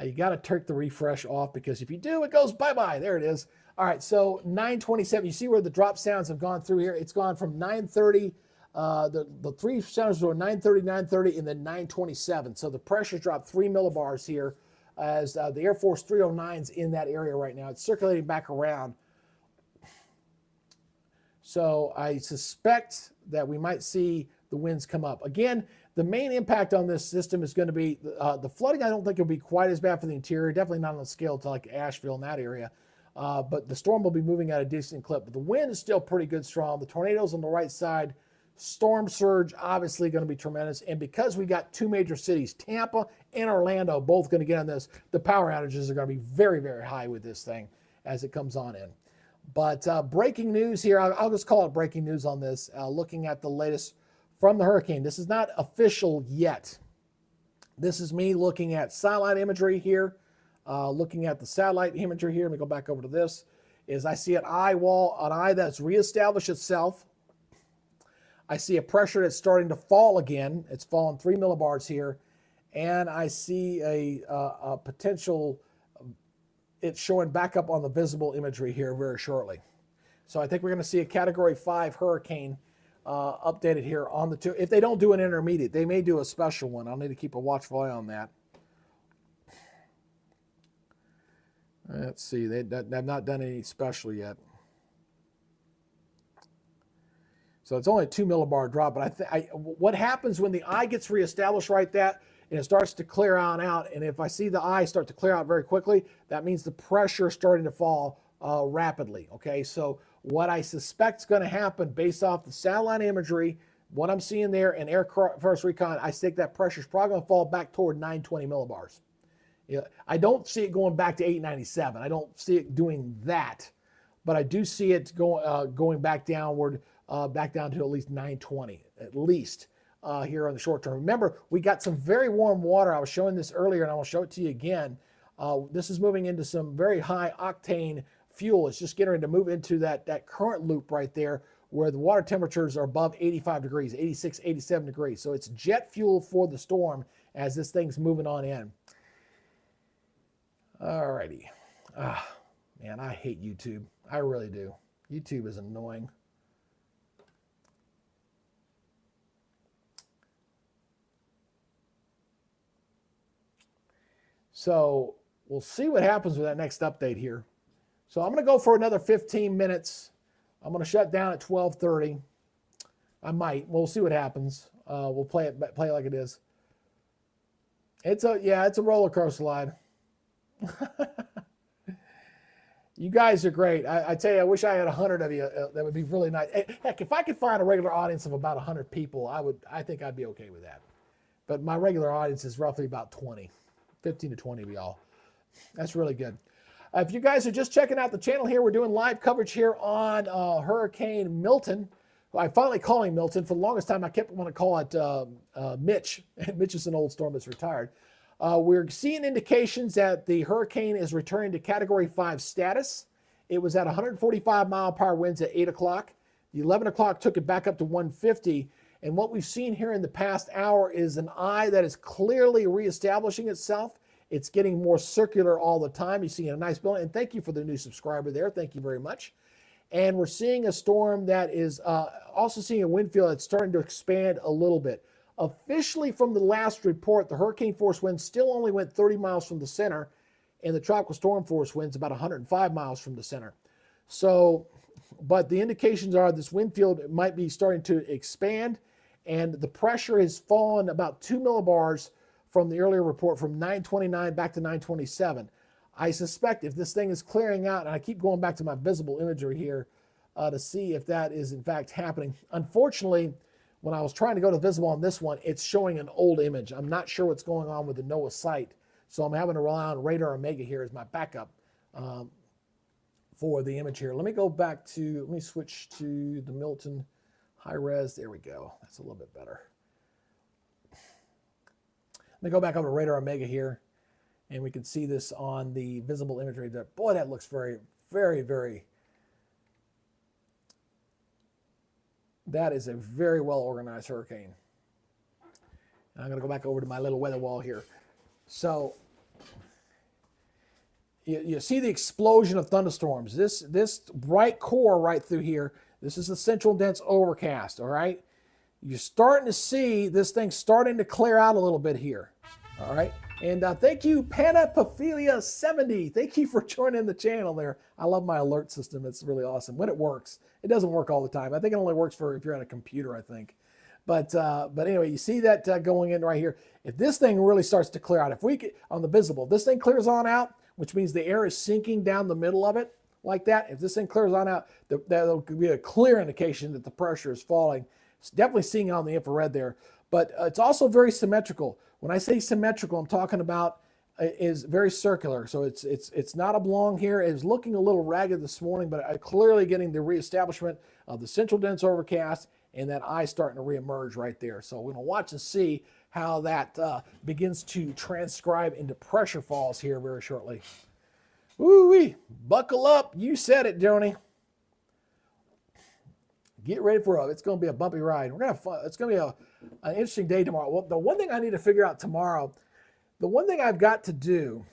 You got to turn the refresh off because if you do, it goes bye-bye. There it is. All right, so 927. You see where the drop sounds have gone through here? It's gone from 930. The three sounds were 930, 930, and then 927. So the pressure dropped 3 millibars here as the Air Force 309's in that area right now. It's circulating back around. So I suspect that we might see the winds come up. Again, the main impact on this system is going to be the flooding. I don't think it'll be quite as bad for the interior. Definitely not on the scale to like Asheville in that area. But the storm will be moving at a decent clip. But the wind is still pretty good strong. The tornadoes on the right side. Storm surge obviously going to be tremendous. And because we got two major cities, Tampa and Orlando, both going to get on this, the power outages are going to be very, very high with this thing as it comes on in. But breaking news here, I'll just call it breaking news on this, looking at the latest from the hurricane. This is not official yet. This is me looking at satellite imagery here, looking at the satellite imagery here. Let me go back over to this. Is I see an eye that's reestablished itself. I see a pressure that's starting to fall again. It's fallen 3 millibars here. And I see a potential, it's showing back up on the visible imagery here very shortly. So I think we're going to see a Category 5 hurricane updated here on the two. If they don't do an intermediate, they may do a special one. I'll need to keep a watchful eye on that. Let's see. They've not done any special yet. So it's only a 2 millibar drop. But what happens when the eye gets reestablished right that, and it starts to clear on out, and if I see the eye start to clear out very quickly, that means the pressure is starting to fall rapidly. Okay, so what I suspect is going to happen based off the satellite imagery, what I'm seeing there in Air Force Recon, I think that pressure is probably going to fall back toward 920 millibars. Yeah, I don't see it going back to 897. I don't see it doing that, but I do see it going back downward, back down to at least 920, at least here on the short term. Remember, we got some very warm water. I was showing this earlier, and I will show it to you again. This is moving into some very high octane fuel. It's just getting ready to move into that current loop right there where the water temperatures are above 85 degrees, 86, 87 degrees. So it's jet fuel for the storm as this thing's moving on in. All righty. Man, I hate YouTube. I really do. YouTube is annoying. So we'll see what happens with that next update here. So I'm going to go for another 15 minutes. I'm going to shut down at 12:30. I might. We'll see what happens. We'll play it like it is. It's a roller coaster ride. You guys are great. I tell you, I wish I had 100 of you. That would be really nice. Heck, if I could find a regular audience of about 100 people, I think I'd be okay with that. But my regular audience is roughly about 20, 15 to 20 of y'all. That's really good. If you guys are just checking out the channel here, we're doing live coverage here on Hurricane Milton. I finally call him Milton. For the longest time, I kept wanting to call it Mitch. Mitch is an old storm that's retired. We're seeing indications that the hurricane is returning to Category 5 status. It was at 145 mile per hour winds at 8 o'clock. The 11 o'clock took it back up to 150. And what we've seen here in the past hour is an eye that is clearly reestablishing itself. It's getting more circular all the time. You're seeing a nice building. And thank you for the new subscriber there. Thank you very much. And we're seeing a storm that is also seeing a wind field that's starting to expand a little bit. Officially from the last report, the hurricane force wind still only went 30 miles from the center, and the tropical storm force winds about 105 miles from the center. So, but the indications are this wind field might be starting to expand, and the pressure has fallen about 2 millibars from the earlier report, from 929 back to 927. I suspect if this thing is clearing out, and I keep going back to my visible imagery here to see if that is in fact happening. Unfortunately, when I was trying to go to visible on this one, it's showing an old image. I'm not sure what's going on with the NOAA site, so I'm having to rely on Radar Omega here as my backup for the image here. Let me go back to, let me switch to the Milton high res. There we go. That's a little bit better. Let me go back over to Radar Omega here, and we can see this on the visible imagery there. Boy, that looks very, very, very, that is a very well organized hurricane. And I'm going to go back over to my little weather wall here. So you see the explosion of thunderstorms. This bright core right through here, this is the central dense overcast, all right? You're starting to see this thing starting to clear out a little bit here, all right? And thank you, Panapophilia70. Thank you for joining the channel there. I love my alert system. It's really awesome when it works. It doesn't work all the time. I think it only works for if you're on a computer, I think. But anyway, you see that going in right here. If this thing really starts to clear out, if we get on the visible, this thing clears on out, which means the air is sinking down the middle of it like that. If this thing clears on out, that'll be a clear indication that the pressure is falling. It's definitely seeing it on the infrared there. But it's also very symmetrical. When I say symmetrical, I'm talking about is very circular. So it's not oblong here. It's looking a little ragged this morning, but clearly getting the reestablishment of the central dense overcast and that eye starting to reemerge right there. So we're going to watch and see how that begins to transcribe into pressure falls here very shortly. Woo-wee, buckle up. You said it, Joni. Get ready for it. It's going to be a bumpy ride. We're going to have fun. It's going to be an interesting day tomorrow. Well, the one thing I need to figure out tomorrow, the one thing I've got to do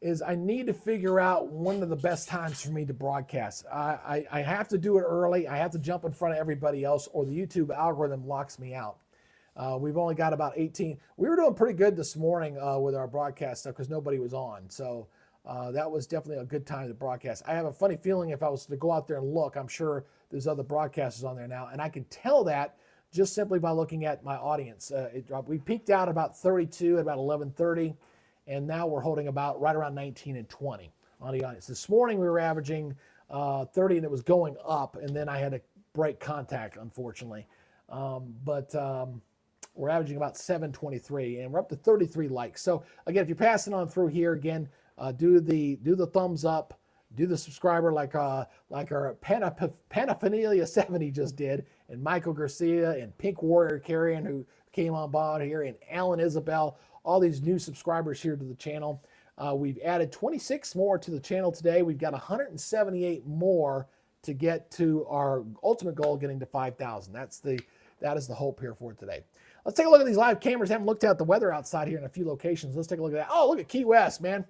is I need to figure out one of the best times for me to broadcast. I have to do it early. I have to jump in front of everybody else, or the YouTube algorithm locks me out. We've only got about 18. We were doing pretty good this morning with our broadcast stuff because nobody was on. So that was definitely a good time to broadcast. I have a funny feeling if I was to go out there and look, I'm sure there's other broadcasters on there now. And I can tell that just simply by looking at my audience. We peaked out about 32 at about 11:30. And now we're holding about right around 19 and 20 on the audience. This morning we were averaging 30 and it was going up, and then I had to break contact, unfortunately. We're averaging about 723, and we're up to 33 likes. So again, if you're passing on through here, again, do the thumbs up, do the subscriber like our Panaphonelia70 just did, and Michael Garcia and Pink Warrior Carrion who came on board here, and Alan Isabel. All these new subscribers here to the channel. We've added 26 more to the channel today. We've got 178 more to get to our ultimate goal, getting to 5,000. That is the hope here for today. Let's take a look at these live cameras. Haven't looked at the weather outside here in a few locations. Let's take a look at that. Oh, look at Key West, man.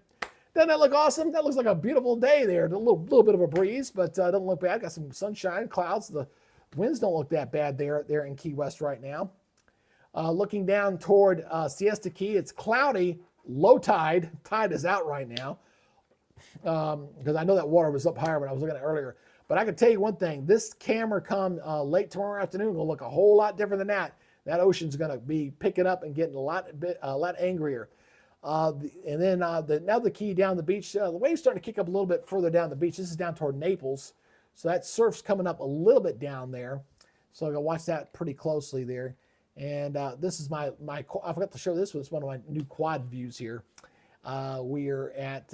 Doesn't that look awesome? That looks like a beautiful day there. A little bit of a breeze, but doesn't look bad. Got some sunshine, clouds. The winds don't look that bad there in Key West right now. Looking down toward Siesta Key, it's cloudy, low tide. Tide is out right now because I know that water was up higher when I was looking at it earlier. But I can tell you one thing, this camera come late tomorrow afternoon will look a whole lot different than that. That ocean's going to be picking up and getting a lot angrier. And then now the key down the beach, the wave's starting to kick up a little bit further down the beach. This is down toward Naples. So that surf's coming up a little bit down there. So I'm going to watch that pretty closely there. And this is I forgot to show this. It's one of my new quad views here. We're at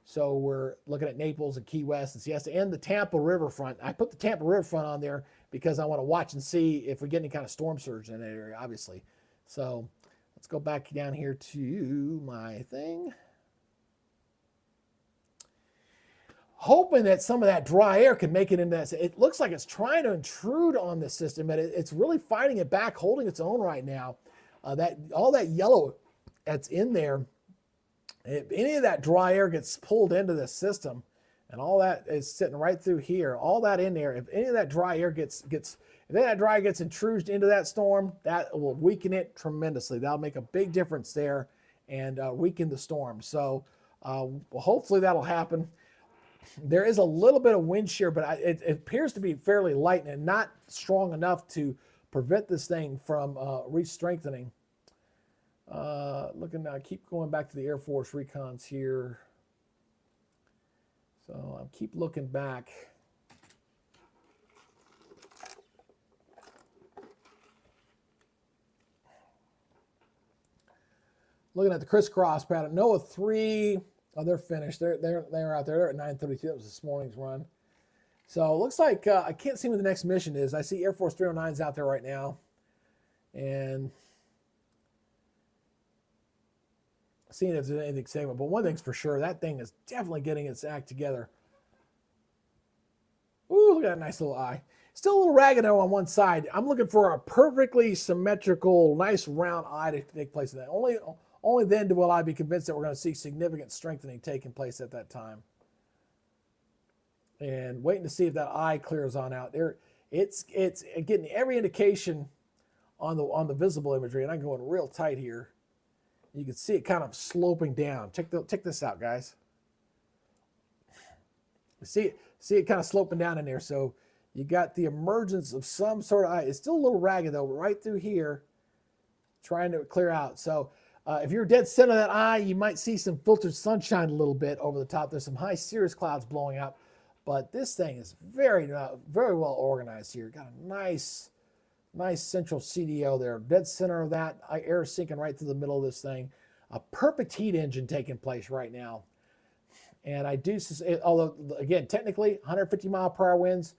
So we're looking at Naples and Key West and Siesta and the Tampa riverfront. I put the Tampa riverfront on there because I want to watch and see if we get any kind of storm surge in that area, obviously. So let's go back down here to my thing. Hoping that some of that dry air can make it into that. It looks like it's trying to intrude on the system, but it's really fighting it back, holding its own right now. That all that yellow that's in there, if any of that dry air gets pulled into the system, and all that is sitting right through here, all that in there, if any of that dry air if that dry air gets intruded into that storm, that will weaken it tremendously. That'll make a big difference there and weaken the storm. So hopefully that'll happen. There is a little bit of wind shear, but it appears to be fairly light and not strong enough to prevent this thing from re-strengthening. Looking now, I keep going back to the Air Force recons here. So I keep looking back. Looking at the crisscross pattern. NOAA 3. Oh, they're finished. They're out there. They're at 9:32. That was this morning's run. So it looks like I can't see what the next mission is. I see Air Force 309s out there right now. And seeing if there's anything saying, but one thing's for sure, that thing is definitely getting its act together. Ooh, look at that nice little eye. Still a little ragged on one side. I'm looking for a perfectly symmetrical, nice round eye to take place in that. Only then will I be convinced that we're going to see significant strengthening taking place at that time. And waiting to see if that eye clears on out there. It's getting every indication on the visible imagery, and I'm going real tight here. You can see it kind of sloping down. Check this out, guys. See it kind of sloping down in there. So you got the emergence of some sort of eye. It's still a little ragged though, right through here, trying to clear out. So if you're dead center of that eye, you might see some filtered sunshine a little bit over the top. There's some high cirrus clouds blowing out, but this thing is very well organized here. Got a nice central CDO there. Dead center of that, air sinking right through the middle of this thing. A perfect heat engine taking place right now. And I do, although again, technically 150 mile per hour winds,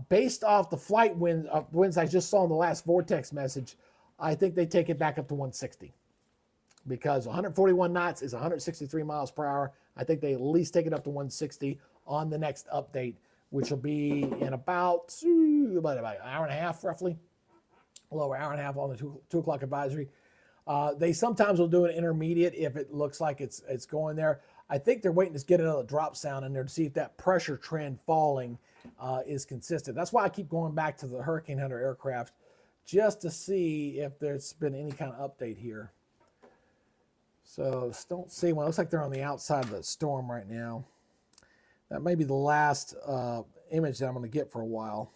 based off the flight winds I just saw in the last vortex message, I think they take it back up to 160. Because 141 knots is 163 miles per hour. I think they at least take it up to 160 on the next update, which will be in about an hour and a half, roughly. A little over an hour and a half on the 2 o'clock advisory. They sometimes will do an intermediate if it looks like it's going there. I think they're waiting to get another drop sound in there to see if that pressure trend falling is consistent. That's why I keep going back to the Hurricane Hunter aircraft just to see if there's been any kind of update here. So don't see one. It looks like they're on the outside of the storm right now. That may be the last image that I'm going to get for a while.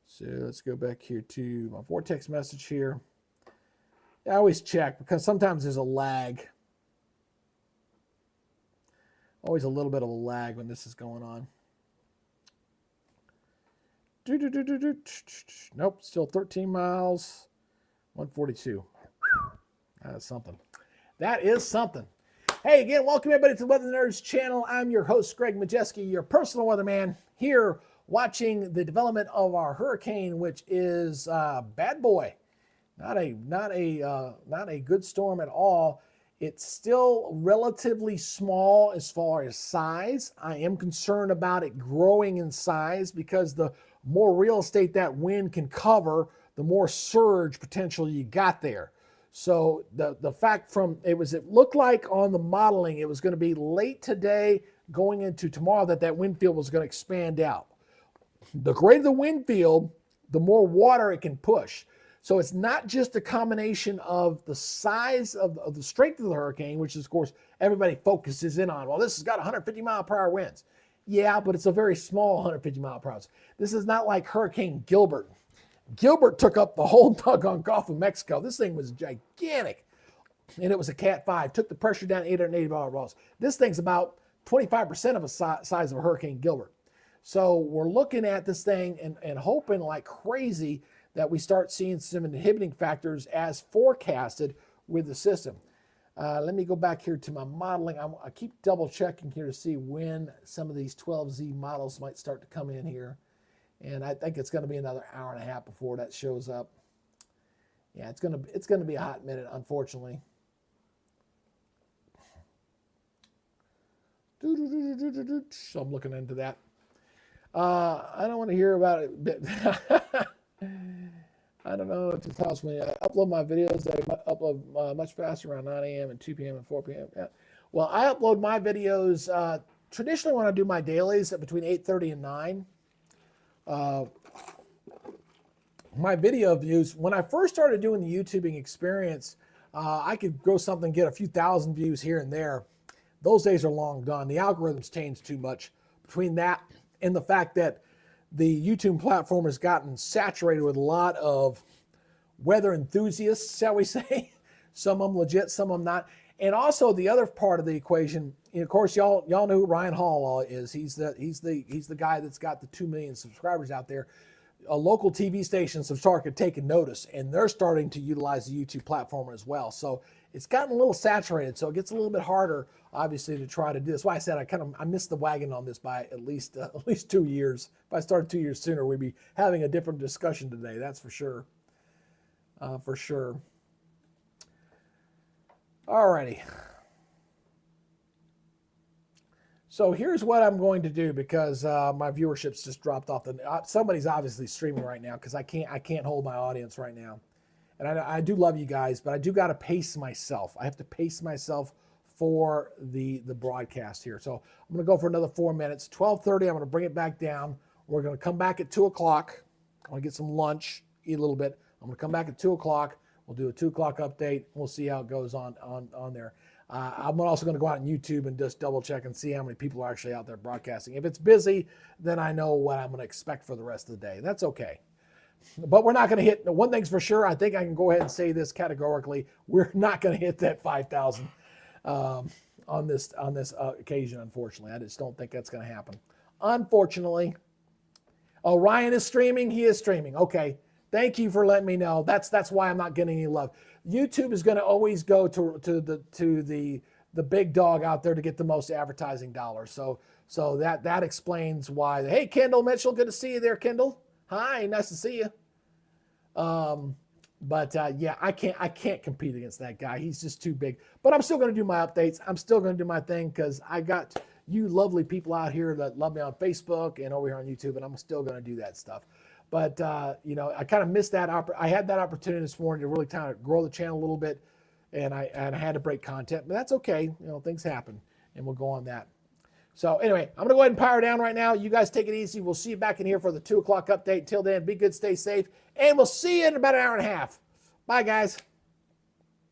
So let's go back here to my vortex message here. I always check because sometimes there's a lag. Always a little bit of a lag when this is going on. Nope, still 13 miles, 142. That's something. That is something. Hey, again, welcome everybody to the Weather Nerds channel. I'm your host, Greg Majeski, your personal weatherman, here watching the development of our hurricane, which is bad boy. Not a good storm at all. It's still relatively small as far as size. I am concerned about it growing in size because the more real estate that wind can cover, the more surge potential you got there. So the fact it looked like on the modeling it was going to be late today going into tomorrow that wind field was going to expand out. The greater the wind field, the more water it can push. So it's not just a combination of the size of the strength of the hurricane, which is, of course, everybody focuses in on. Well, this has got 150 mile per hour winds. Yeah, but it's a very small 150 mile per hour. This is not like Hurricane Gilbert. Gilbert took up the whole doggone Gulf of Mexico. This thing was gigantic. And it was a Cat 5. Took the pressure down 880 miles. This thing's about 25% of the size of a Hurricane Gilbert. So we're looking at this thing and hoping like crazy that we start seeing some inhibiting factors as forecasted with the system. Let me go back here to my modeling. I keep double checking here to see when some of these 12Z models might start to come in here. And I think it's going to be another hour and a half before that shows up. Yeah, it's going to be a hot minute, unfortunately. So I'm looking into that. I don't want to hear about it. I don't know if it tells me. I upload my videos. I upload much faster around 9 a.m. and 2 p.m. and 4 p.m. Yeah. Well, I upload my videos traditionally when I do my dailies at between 8:30 and 9. My video views, when I first started doing the YouTubing experience, I could grow something, get a few thousand views here and there. Those days are long gone. The algorithms changed too much. Between that and the fact that the YouTube platform has gotten saturated with a lot of weather enthusiasts, shall we say. Some of them legit, some of them not. And also the other part of the equation, and of course, y'all know who Ryan Hall is. He's the guy that's got the 2 million subscribers out there. Local TV stations have started taking notice, and they're starting to utilize the YouTube platform as well. So it's gotten a little saturated, so it gets a little bit harder, obviously, to try to do this. Why I said I missed the wagon on this by at least 2 years. If I started 2 years sooner, we'd be having a different discussion today. That's for sure. For sure. Alrighty. So here's what I'm going to do because my viewership's just dropped off. Somebody's obviously streaming right now because I can't hold my audience right now. And I do love you guys, but I do got to pace myself. I have to pace myself for the broadcast here. So I'm going to go for another 4 minutes. 12:30, I'm going to bring it back down. We're going to come back at 2 o'clock. I'm going to get some lunch, eat a little bit. I'm going to come back at 2 o'clock. We'll do a 2 o'clock update. We'll see how it goes on there. I'm also going to go out on YouTube and just double check and see how many people are actually out there broadcasting. If it's busy, then I know what I'm going to expect for the rest of the day. That's okay. But we're not going to hit, one thing's for sure, I think I can go ahead and say this categorically, we're not going to hit that 5,000 on this occasion, unfortunately. I just don't think that's going to happen. Unfortunately. Oh, Ryan is streaming? He is streaming. Okay. Thank you for letting me know. That's why I'm not getting any love. YouTube is going to always go to the big dog out there to get the most advertising dollars. So that explains why. Hey, Kendall Mitchell, good to see you there, Kendall. Hi, nice to see you. Yeah, I can't compete against that guy. He's just too big. But I'm still going to do my updates. I'm still going to do my thing because I got you lovely people out here that love me on Facebook and over here on YouTube, and I'm still going to do that stuff. But, I kind of missed that. I had that opportunity this morning to really kind of grow the channel a little bit, and I had to break content. But that's okay. Things happen, and we'll go on that. So anyway, I'm going to go ahead and power down right now. You guys take it easy. We'll see you back in here for the 2 o'clock update. Until then, be good, stay safe, and we'll see you in about an hour and a half. Bye, guys.